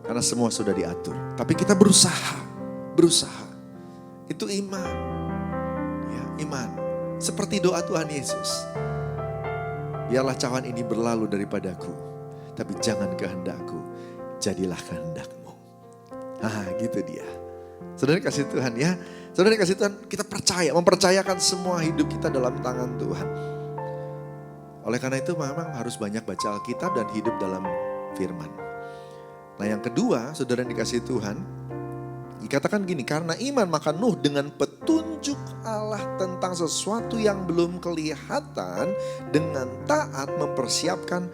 Karena semua sudah diatur. Tapi kita berusaha. Itu iman. Ya, iman. Seperti doa Tuhan Yesus. Biarlah cawan ini berlalu daripadaku, tapi jangan kehendakku, jadilah kehendakmu. Gitu dia. Saudara kasih Tuhan ya. Saudara kasih Tuhan, kita percaya, mempercayakan semua hidup kita dalam tangan Tuhan. Oleh karena itu memang harus banyak baca Alkitab dan hidup dalam firman. Nah yang kedua, saudara yang dikasih Tuhan, Dikatakan gini, karena iman maka Nuh dengan petunjuk Allah tentang sesuatu yang belum kelihatan dengan taat mempersiapkan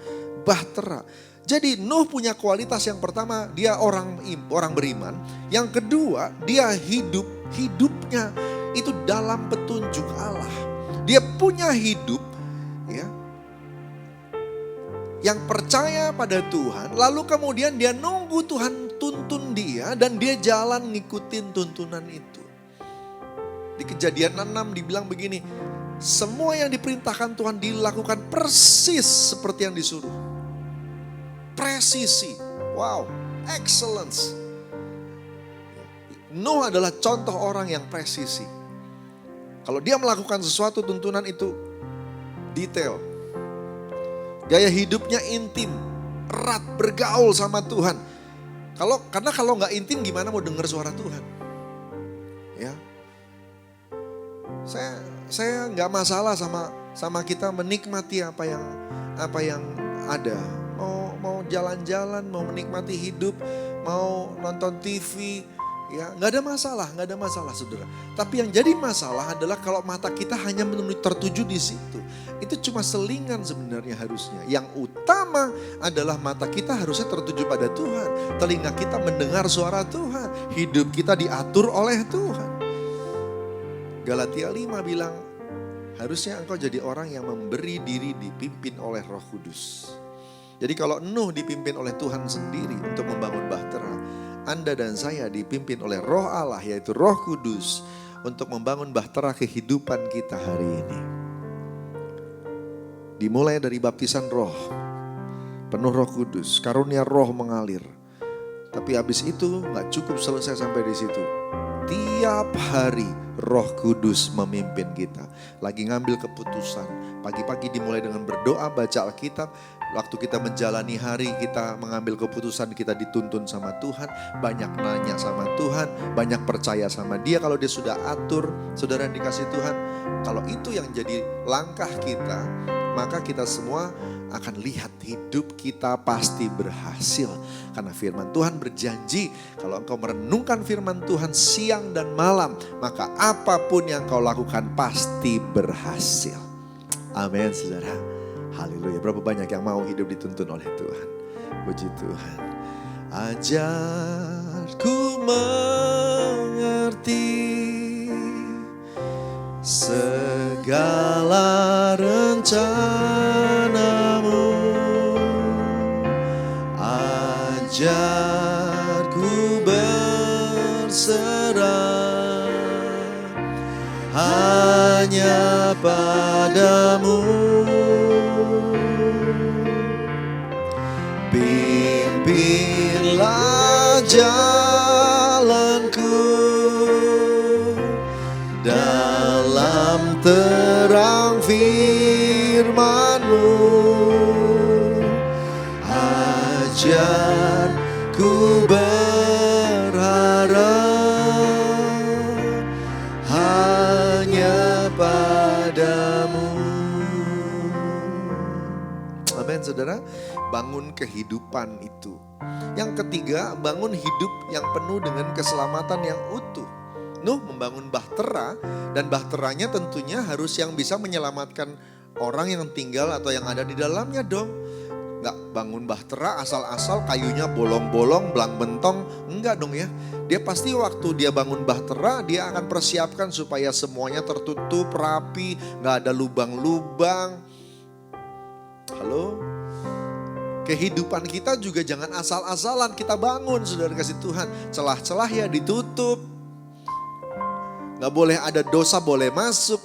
bahtera. Jadi Nuh punya kualitas yang pertama, dia orang beriman. Yang kedua, dia hidupnya itu dalam petunjuk Allah. Dia punya hidup ya, yang percaya pada Tuhan, lalu kemudian dia nunggu Tuhan tuntun dia dan dia jalan ngikutin tuntunan itu. Di Kejadian 6 dibilang begini, semua yang diperintahkan Tuhan dilakukan persis seperti yang disuruh. Presisi, wow, excellence. Nuh adalah contoh orang yang presisi. Kalau dia melakukan sesuatu tuntunan itu detail. Gaya hidupnya intim, erat, bergaul sama Tuhan. Karena kalau nggak intim gimana mau dengar suara Tuhan? Ya, saya nggak masalah sama kita menikmati apa yang ada. Mau jalan-jalan, mau menikmati hidup, mau nonton TV, ya nggak ada masalah saudara. Tapi yang jadi masalah adalah kalau mata kita hanya tertuju di situ. Itu cuma selingan sebenarnya harusnya. Yang utama adalah mata kita harusnya tertuju pada Tuhan. Telinga kita mendengar suara Tuhan. Hidup kita diatur oleh Tuhan. Galatia 5 bilang, harusnya engkau jadi orang yang memberi diri dipimpin oleh Roh Kudus. Jadi kalau Nuh dipimpin oleh Tuhan sendiri untuk membangun bahtera, Anda dan saya dipimpin oleh Roh Allah yaitu Roh Kudus untuk membangun bahtera kehidupan kita hari ini. Dimulai dari baptisan roh, penuh Roh Kudus, karunia roh mengalir. Tapi habis itu gak cukup selesai sampai di situ. Tiap hari Roh Kudus memimpin kita. Lagi ngambil keputusan. Pagi-pagi dimulai dengan berdoa, baca Alkitab. Waktu kita menjalani hari, kita mengambil keputusan, kita dituntun sama Tuhan. Banyak nanya sama Tuhan, banyak percaya sama Dia. Kalau Dia sudah atur, saudara yang dikasih Tuhan. Kalau itu yang jadi langkah kita, maka kita semua akan lihat hidup kita pasti berhasil. Karena firman Tuhan berjanji, kalau engkau merenungkan firman Tuhan siang dan malam, maka apapun yang kau lakukan pasti berhasil. Amin saudara. Haleluya. Berapa banyak yang mau hidup dituntun oleh Tuhan. Puji Tuhan. Ajarku mengerti segala rencanamu, ajarku berserah hanya padamu, pimpinlah jalanku dalam terang firman-Mu, ajarku berharap hanya padamu. Amin saudara, bangun kehidupan itu. Yang ketiga, bangun hidup yang penuh dengan keselamatan yang utuh. Nuh membangun bahtera, dan bahteranya tentunya harus yang bisa menyelamatkan orang yang tinggal atau yang ada di dalamnya dong. Nggak bangun bahtera asal-asal kayunya bolong-bolong, belang bentong, enggak dong ya. Dia pasti waktu dia bangun bahtera, dia akan persiapkan supaya semuanya tertutup, rapi, nggak ada lubang-lubang. Halo? Kehidupan kita juga jangan asal-asalan kita bangun, saudara kasih Tuhan. Celah-celah ya ditutup. Gak boleh ada dosa boleh masuk.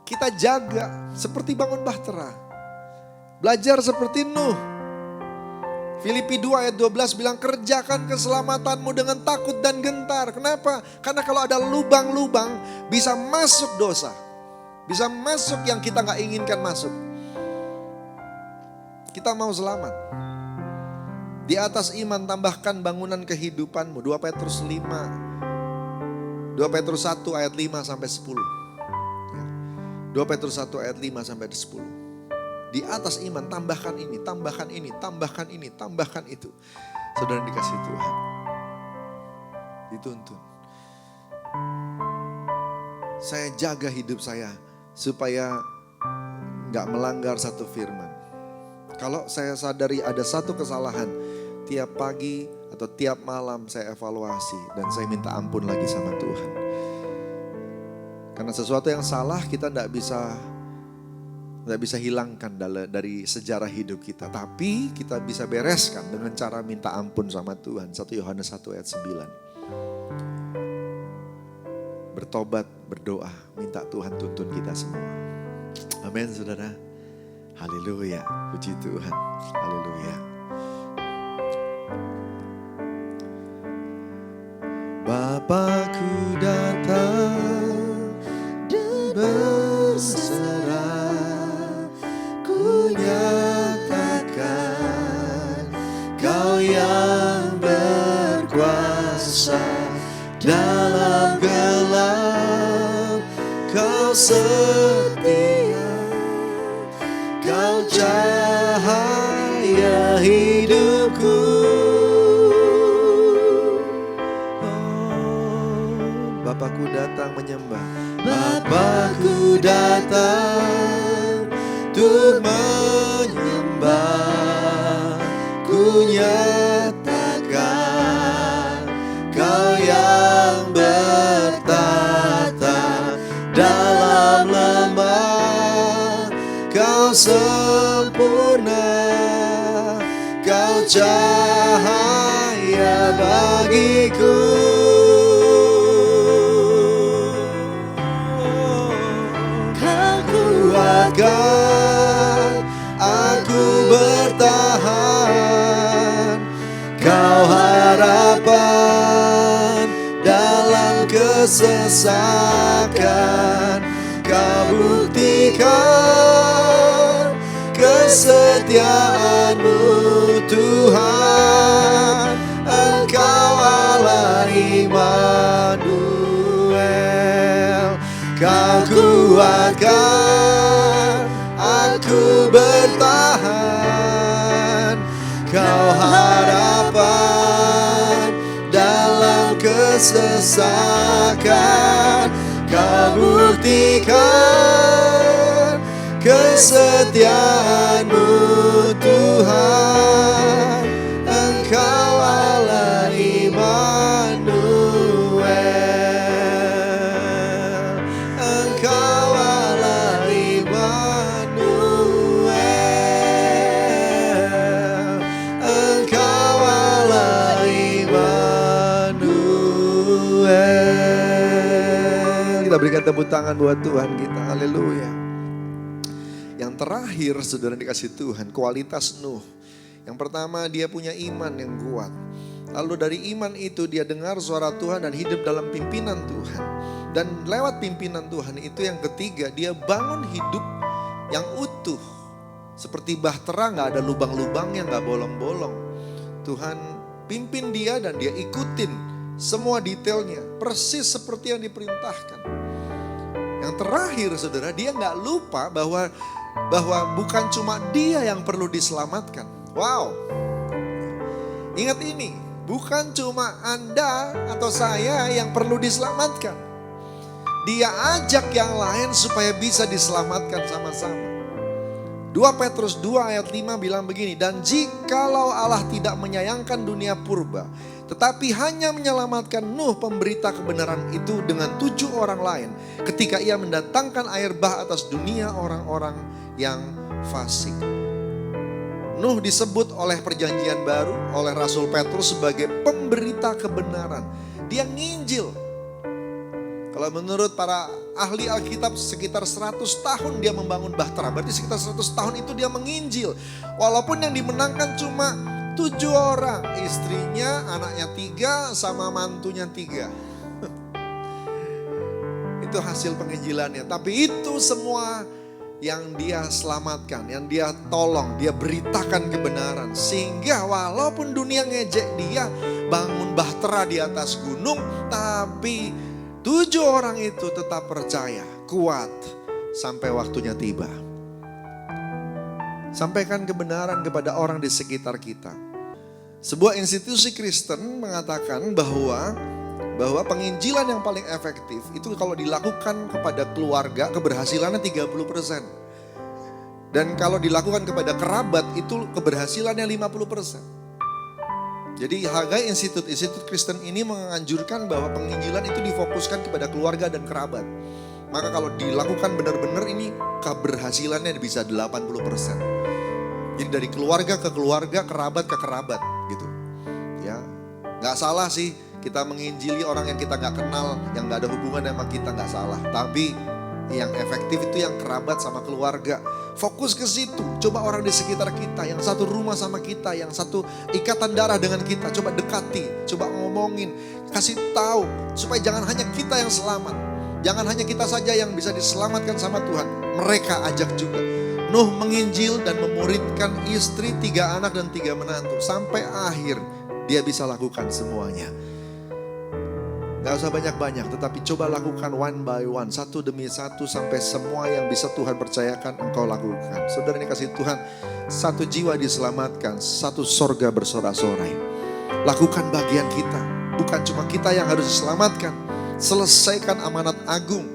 Kita jaga seperti bangun bahtera. Belajar seperti Nuh. Filipi 2 ayat 12 bilang kerjakan keselamatanmu dengan takut dan gentar. Kenapa? Karena kalau ada lubang-lubang bisa masuk dosa. Bisa masuk yang kita gak inginkan masuk. Kita mau selamat. Di atas iman tambahkan bangunan kehidupanmu. 2 Petrus 5. 2 Petrus 1 ayat 5 sampai 10. 2 Petrus 1 ayat 5 sampai 10. Di atas iman tambahkan ini, tambahkan ini, tambahkan ini, tambahkan itu. Saudara dikasih Tuhan. dituntun. Saya jaga hidup saya supaya nggak melanggar satu firman. Kalau saya sadari ada satu kesalahan, tiap pagi atau tiap malam saya evaluasi dan saya minta ampun lagi sama Tuhan. Karena sesuatu yang salah kita tidak bisa hilangkan dari sejarah hidup kita. Tapi kita bisa bereskan dengan cara minta ampun sama Tuhan. 1 Yohanes 1 ayat 9. Bertobat, berdoa, minta Tuhan tuntun kita semua. Amin saudara. Haleluya, puji Tuhan. Haleluya. Bapakku datang dan berserah, ku nyatakan Kau yang berkuasa dalam gelap. Kau setia, Kau cahaya hidupku. Bapakku datang menyembah. Bapakku datang untuk menyembah. Ku nyatakan Kau yang bertata dalam lembah. Kau sempurna, Kau cahaya bagiku. Kuatkan aku bertahan, Kau harapan dalam kesesakan. Kau buktikan kesetiaan-Mu Tuhan. Engkau Allah Immanuel. Kau kuatkan aku bertahan, Kau harapan dalam kesesakan. Kau buktikan kesetiaan-Mu Tuhan. Engkau Allah Immanuel. Engkau Allah Immanuel. Engkau Allah Immanuel. Kita berikan tepuk tangan buat Tuhan kita. Haleluya. Yang terakhir, saudara dikasih Tuhan, kualitas Nuh. Yang pertama, dia punya iman yang kuat. Lalu dari iman itu dia dengar suara Tuhan dan hidup dalam pimpinan Tuhan. Dan lewat pimpinan Tuhan itu yang ketiga, dia bangun hidup yang utuh. Seperti bahtera, gak ada lubang-lubangnya, gak bolong-bolong. Tuhan pimpin dia dan dia ikutin semua detailnya. Persis seperti yang diperintahkan. Yang terakhir saudara, dia gak lupa bahwa bukan cuma dia yang perlu diselamatkan. Wow. Ingat ini, bukan cuma Anda atau saya yang perlu diselamatkan. Dia ajak yang lain supaya bisa diselamatkan sama-sama. 2 Petrus 2 ayat 5 bilang begini, dan jikalau Allah tidak menyayangkan dunia purba, tetapi hanya menyelamatkan Nuh pemberita kebenaran itu dengan 7 orang lain, ketika ia mendatangkan air bah atas dunia orang-orang yang fasik. Nuh disebut oleh perjanjian baru, oleh Rasul Petrus sebagai pemberita kebenaran. Dia nginjil. Kalau menurut para ahli Alkitab sekitar 100 tahun dia membangun bahtera. Berarti sekitar 100 tahun itu dia menginjil. Walaupun yang dimenangkan cuma 7 orang. Istrinya, anaknya 3 sama mantunya 3. Itu hasil penginjilannya. Tapi itu semua yang dia selamatkan, yang dia tolong, dia beritakan kebenaran. Sehingga walaupun dunia ngejek dia, bangun bahtera di atas gunung, tapi 7 orang itu tetap percaya, kuat sampai waktunya tiba. Sampaikan kebenaran kepada orang di sekitar kita. Sebuah institusi Kristen mengatakan bahwa bahwa penginjilan yang paling efektif itu kalau dilakukan kepada keluarga, keberhasilannya 30%. Dan kalau dilakukan kepada kerabat itu keberhasilannya 50%. Jadi Hagai Institut Kristen ini menganjurkan bahwa penginjilan itu difokuskan kepada keluarga dan kerabat. Maka kalau dilakukan benar-benar ini keberhasilannya bisa 80%. Jadi dari keluarga ke keluarga, kerabat ke kerabat gitu. Ya, nggak salah sih kita menginjili orang yang kita nggak kenal, yang nggak ada hubungan sama kita, nggak salah. Tapi yang efektif itu yang kerabat sama keluarga. Fokus ke situ. Coba orang di sekitar kita, yang satu rumah sama kita, yang satu ikatan darah dengan kita, coba dekati, coba ngomongin, kasih tahu supaya jangan hanya kita yang selamat. Jangan hanya kita saja yang bisa diselamatkan sama Tuhan. Mereka ajak juga. Nuh menginjil dan memuridkan istri, 3 anak dan 3 menantu. Sampai akhir dia bisa lakukan semuanya. Gak usah banyak-banyak, tetapi coba lakukan one by one, satu demi satu, sampai semua yang bisa Tuhan percayakan engkau lakukan. Saudara, ini kasih Tuhan, 1 jiwa diselamatkan, 1 sorga bersorak-sorai. Lakukan bagian kita, bukan cuma kita yang harus diselamatkan. Selesaikan amanat agung.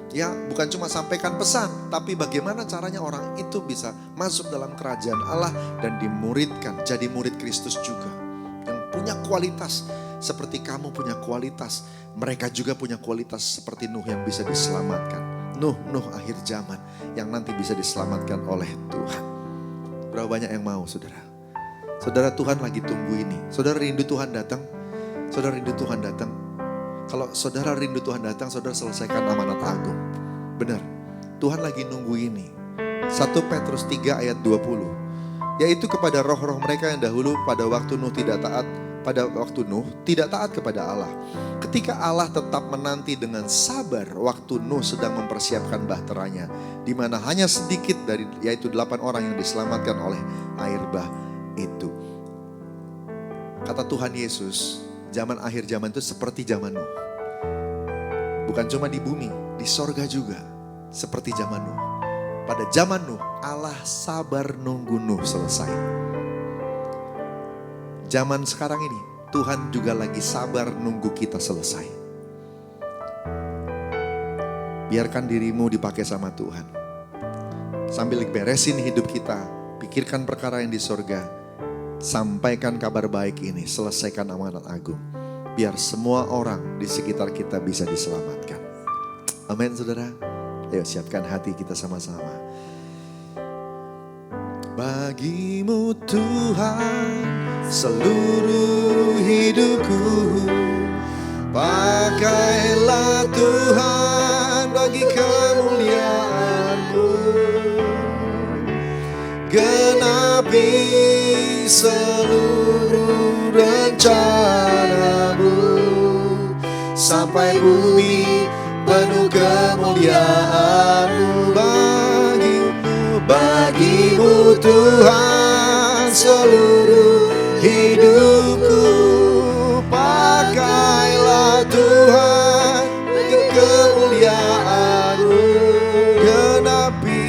Ya, bukan cuma sampaikan pesan, tapi bagaimana caranya orang itu bisa masuk dalam kerajaan Allah dan dimuridkan, jadi murid Kristus juga. Yang punya kualitas seperti kamu punya kualitas, mereka juga punya kualitas seperti Nuh yang bisa diselamatkan. Nuh akhir zaman yang nanti bisa diselamatkan oleh Tuhan. Berapa banyak yang mau, saudara? Saudara, Tuhan lagi tunggu ini. Saudara rindu Tuhan datang? Saudara rindu Tuhan datang? Kalau saudara rindu Tuhan datang, saudara selesaikan amanat agung. Benar, Tuhan lagi nunggu ini. 1 Petrus 3 ayat 20. Yaitu kepada roh-roh mereka yang dahulu pada waktu Nuh tidak taat kepada Allah. Ketika Allah tetap menanti dengan sabar waktu Nuh sedang mempersiapkan bahteranya, di mana hanya sedikit dari yaitu 8 orang yang diselamatkan oleh air bah itu. Kata Tuhan Yesus, zaman akhir zaman itu seperti zaman Nuh. Bukan cuma di bumi, di sorga juga seperti zaman Nuh. Pada zaman Nuh, Allah sabar nunggu Nuh selesai. Zaman sekarang ini, Tuhan juga lagi sabar nunggu kita selesai. Biarkan dirimu dipakai sama Tuhan. Sambil beresin hidup kita, pikirkan perkara yang di sorga. Sampaikan kabar baik ini, selesaikan amanat agung. Biar semua orang di sekitar kita bisa diselamatkan. Amin, saudara. Ayo siapkan hati kita sama-sama. Bagimu Tuhan seluruh hidupku, pakailah Tuhan bagi kemuliaan-Mu. Genapi seluruh rencana-Mu, sampai bumi penuh kemuliaan-Mu. Bagimu Tuhan seluruh hidupku, pakailah Tuhan untuk kemuliaan-Mu. Genapi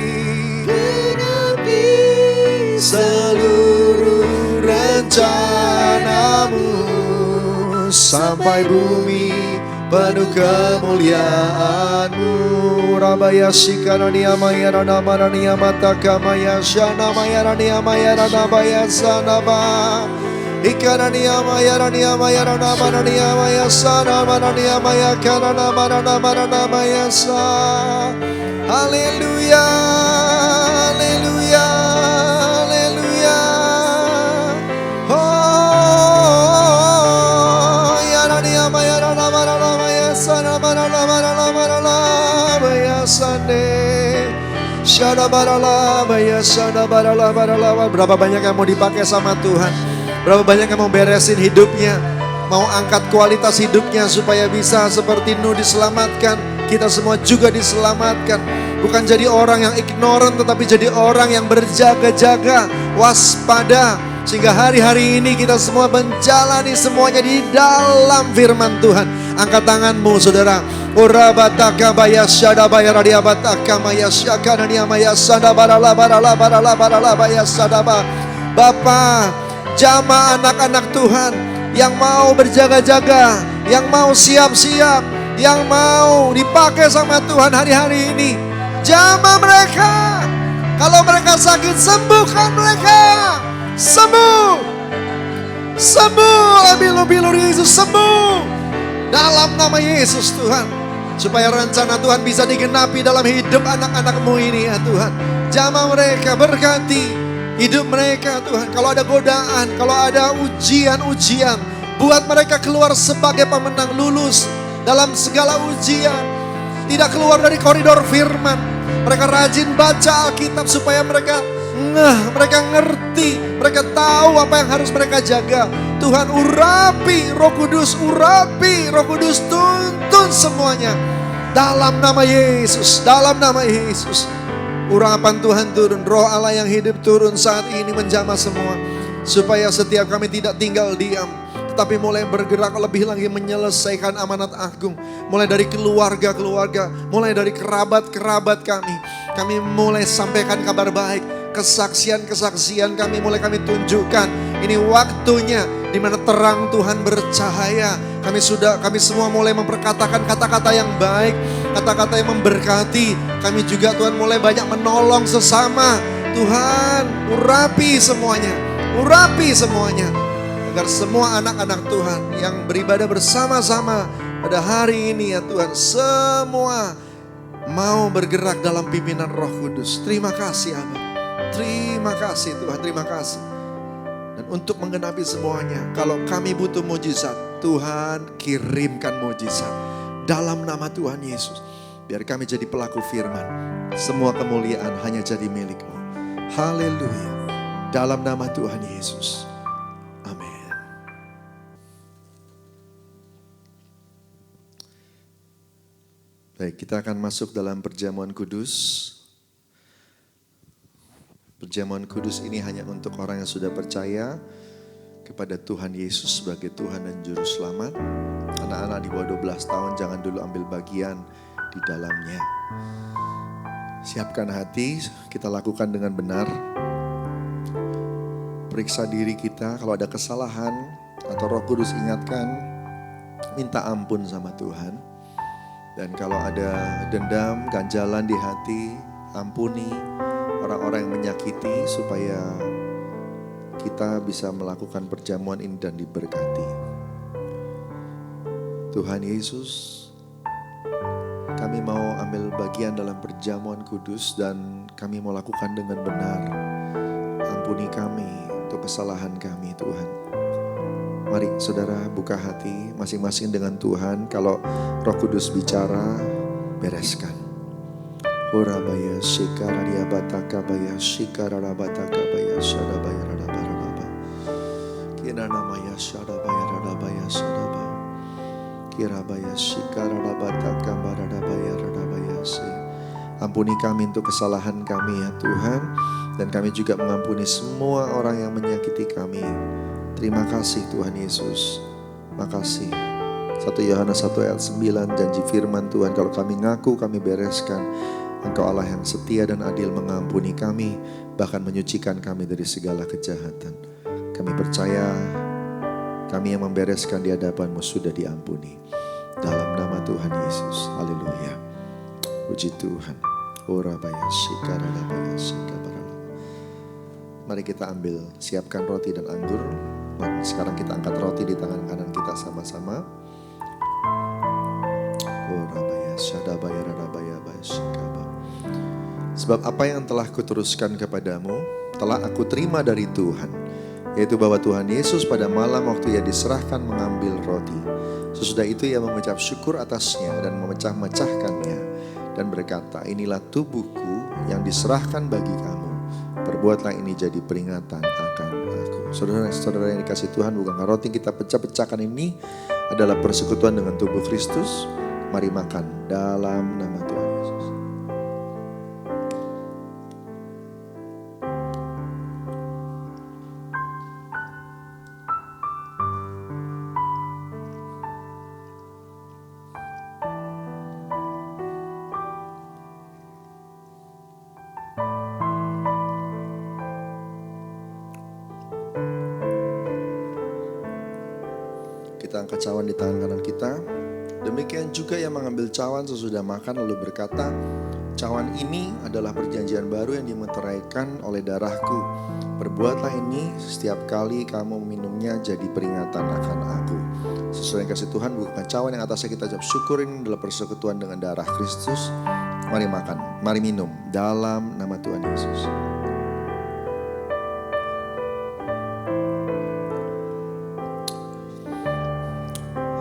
seluruh rencana-Mu, sampai bumi penuh kemuliaan-Mu. Rabaya sikana niyamaya ranamana niyamataka maya shana maya raniyamaya ranabaya sanaba. Ikana niyamaya raniyamaya ranamana niyamaya sana mana niyamaya karana mana namana namaya sa. Haleluya, haleluya, haleluya. Oh, ya raniyamaya ranamana namaya sana mana namana namana namaya sane. Berapa banyak yang mau dipakai sama Tuhan? Berapa banyak yang mau beresin hidupnya? Mau angkat kualitas hidupnya supaya bisa seperti Nuh diselamatkan. Kita semua juga diselamatkan. Bukan jadi orang yang ignorant, tetapi jadi orang yang berjaga-jaga, waspada. Sehingga hari-hari ini kita semua menjalani semuanya di dalam firman Tuhan. Angkat tanganmu, saudara. Urabataka bayasyada bayaradia bataka mayasyaka naniamaya sada barala barala barala barala bayasada ba. Bapa, jamaah anak-anak Tuhan yang mau berjaga-jaga, yang mau siap-siap, yang mau dipakai sama Tuhan hari-hari ini. Jamah mereka. Kalau mereka sakit, sembuhkan mereka. Sembuh. Sembuh, ambil Yesus, sembuh. Dalam nama Yesus Tuhan. Supaya rencana Tuhan bisa digenapi dalam hidup anak-anak-Mu ini ya Tuhan. Jamah mereka, berkati hidup mereka Tuhan. Kalau ada godaan, kalau ada ujian-ujian, buat mereka keluar sebagai pemenang, lulus dalam segala ujian. Tidak keluar dari koridor firman. Mereka rajin baca Alkitab supaya mereka mereka ngerti, mereka tahu apa yang harus mereka jaga. Tuhan urapi, Roh Kudus urapi, Roh Kudus tuntun semuanya. Dalam nama Yesus, dalam nama Yesus. Urapan Tuhan turun, Roh Allah yang hidup turun saat ini menjamah semua. Supaya setiap kami tidak tinggal diam, tapi mulai bergerak lebih lagi menyelesaikan amanat agung. Mulai dari keluarga-keluarga, mulai dari kerabat-kerabat kami. Kami mulai sampaikan kabar baik. Kesaksian-kesaksian kami mulai kami tunjukkan. Ini waktunya di mana terang Tuhan bercahaya. Kami semua mulai memperkatakan kata-kata yang baik, kata-kata yang memberkati. Kami juga Tuhan mulai banyak menolong sesama. Tuhan urapi semuanya, urapi semuanya. Agar semua anak-anak Tuhan yang beribadah bersama-sama pada hari ini ya Tuhan, semua mau bergerak dalam pimpinan Roh Kudus. Terima kasih Abah. Terima kasih Tuhan, terima kasih. Dan untuk menggenapi semuanya, kalau kami butuh mujizat, Tuhan kirimkan mujizat. Dalam nama Tuhan Yesus, biar kami jadi pelaku firman. Semua kemuliaan hanya jadi milik-Mu. Haleluya. Dalam nama Tuhan Yesus. Amin. Baik, kita akan masuk dalam perjamuan kudus. Perjamuan kudus ini hanya untuk orang yang sudah percaya kepada Tuhan Yesus sebagai Tuhan dan Juru Selamat. Anak-anak di bawah 12 tahun jangan dulu ambil bagian di dalamnya. Siapkan hati, kita lakukan dengan benar. Periksa diri kita, kalau ada kesalahan atau Roh Kudus ingatkan, minta ampun sama Tuhan. Dan kalau ada dendam, ganjalan di hati, ampuni orang-orang yang menyakiti supaya kita bisa melakukan perjamuan ini dan diberkati. Tuhan Yesus, kami mau ambil bagian dalam perjamuan kudus dan kami mau lakukan dengan benar. Ampuni kami untuk kesalahan kami Tuhan. Mari saudara buka hati masing-masing dengan Tuhan. Kalau Roh Kudus bicara, bereskan. Orabaya shikara diabataka baya shikara rabataka baya shadabaya radabaraba. Kina namaya shadabaya radabaya shadaba. Kirabaya shikara rabataka baradabaya radabaya se. Ampuni kami untuk kesalahan kami ya Tuhan. Dan kami juga mengampuni semua orang yang menyakiti kami. Terima kasih Tuhan Yesus. Makasih. 1 Yohanes 1 ayat 9 janji firman Tuhan, kalau kami ngaku kami bereskan, Engkau Allah yang setia dan adil mengampuni kami, bahkan menyucikan kami dari segala kejahatan. Kami percaya kami yang membereskan di hadapan-Mu sudah diampuni. Dalam nama Tuhan Yesus. Haleluya. Puji Tuhan. Mari kita ambil, siapkan roti dan anggur. Sekarang kita angkat roti di tangan kanan kita sama-sama. Sebab apa yang telah kuteruskan kepadamu, telah aku terima dari Tuhan, yaitu bahwa Tuhan Yesus pada malam waktu Ia diserahkan mengambil roti. Sesudah itu Ia mengucap syukur atasnya dan memecah-mecahkannya dan berkata, inilah tubuhku yang diserahkan bagi kamu. Perbuatlah ini jadi peringatan akan aku. Saudara-saudara yang dikasih Tuhan, bukankah roti kita pecah-pecahkan ini adalah persekutuan dengan tubuh Kristus? Mari makan dalam nama Tuhan Yesus. Kita angkat cawan di tangan kanan kita. Demikian juga yang mengambil cawan sesudah makan lalu berkata, cawan ini adalah perjanjian baru yang dimeteraikan oleh darahku. Perbuatlah ini setiap kali kamu minumnya jadi peringatan akan aku. Sesuai yang kasih Tuhan, bukan cawan yang atasnya kita ucap syukur, ini adalah persekutuan dengan darah Kristus. Mari makan, mari minum dalam nama Tuhan Yesus.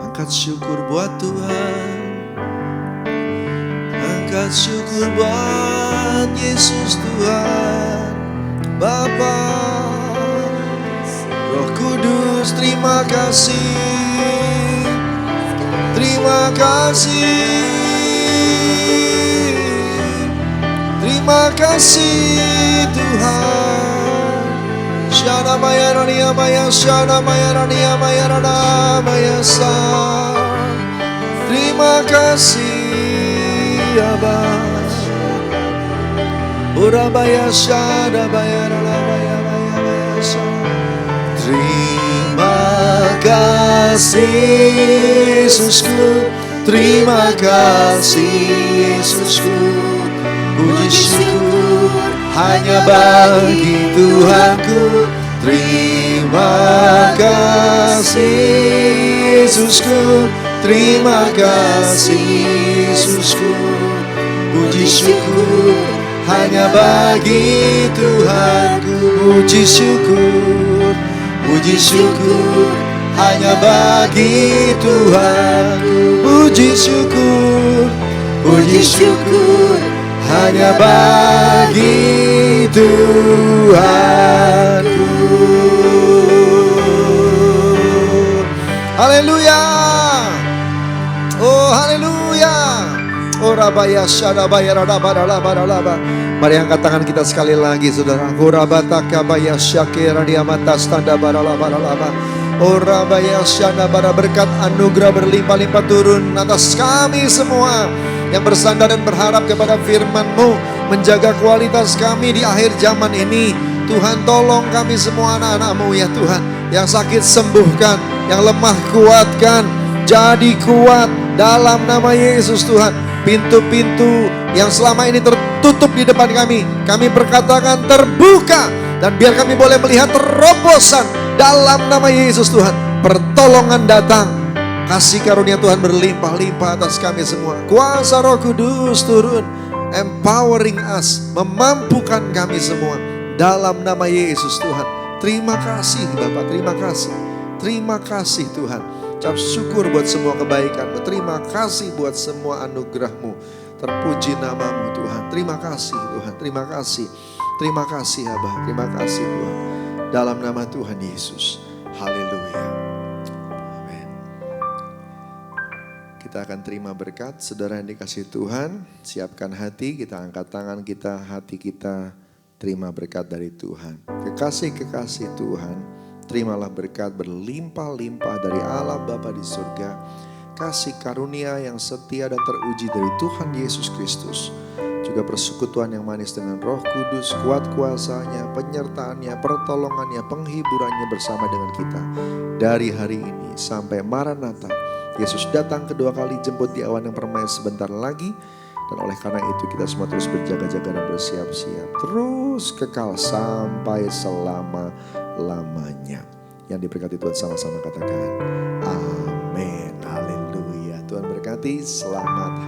Angkat syukur buat Tuhan, angkat syukur buat Yesus Tuhan, Bapa, Roh Kudus, terima kasih, terima kasih, terima kasih Tuhan. Shana Maya Rania Maya Shana Maya Rania Maya Rana Maya Sa. Terima kasih Abba. Ura Maya Shana Maya Rana Maya Maya Maya Sa. Terima kasih Yesusku, terima kasih Yesusku. Puji syukur hanya bagi Tuhanku. Terima kasih Yesusku, terima kasih Yesusku. Puji syukur hanya bagi Tuhanku. Puji syukur hanya bagi Tuhanku. Puji syukur hanya bagi Tuhanku. Haleluya. Oh haleluya. Oh rabaya syadabaya radabara. Mari angkat tangan kita sekali lagi saudara. Oh rabataka baya syakira diamata standa baralaba. Oh rabaya syadabara, berkat anugerah berlimpah-limpah turun atas kami semua yang bersandar dan berharap kepada firman-Mu, menjaga kualitas kami di akhir zaman ini. Tuhan, tolong kami semua anak-anak-Mu ya Tuhan. Yang sakit sembuhkan, yang lemah kuatkan, jadi kuat dalam nama Yesus Tuhan. Pintu-pintu yang selama ini tertutup di depan kami perkatakan terbuka, dan biar kami boleh melihat terobosan dalam nama Yesus Tuhan. Pertolongan datang, kasih karunia Tuhan berlimpah-limpah atas kami semua. Kuasa Roh Kudus turun, empowering us, memampukan kami semua dalam nama Yesus Tuhan. Terima kasih Bapak, terima kasih. Terima kasih Tuhan. Ucap syukur buat semua kebaikan-Mu. Terima kasih buat semua anugerah-Mu. Terpuji nama-Mu Tuhan. Terima kasih Tuhan, terima kasih. Terima kasih Abah, terima kasih Tuhan. Dalam nama Tuhan Yesus. Haleluya. Kita akan terima berkat. Saudara yang dikasihi Tuhan, siapkan hati, kita angkat tangan kita, hati kita terima berkat dari Tuhan. Kekasih-kekasih Tuhan, terimalah berkat berlimpah-limpah dari Allah Bapa di surga. Kasih karunia yang setia dan teruji dari Tuhan Yesus Kristus. Juga persekutuan yang manis dengan Roh Kudus, kuat kuasanya, penyertaannya, pertolongannya, penghiburannya bersama dengan kita. Dari hari ini sampai Maranatha, Yesus datang kedua kali, jemput di awan yang permai sebentar lagi. Dan oleh karena itu kita semua terus berjaga-jaga dan bersiap-siap. Terus kekal sampai selama-lamanya. Yang diberkati Tuhan sama-sama katakan amin. Haleluya. Tuhan berkati, selamat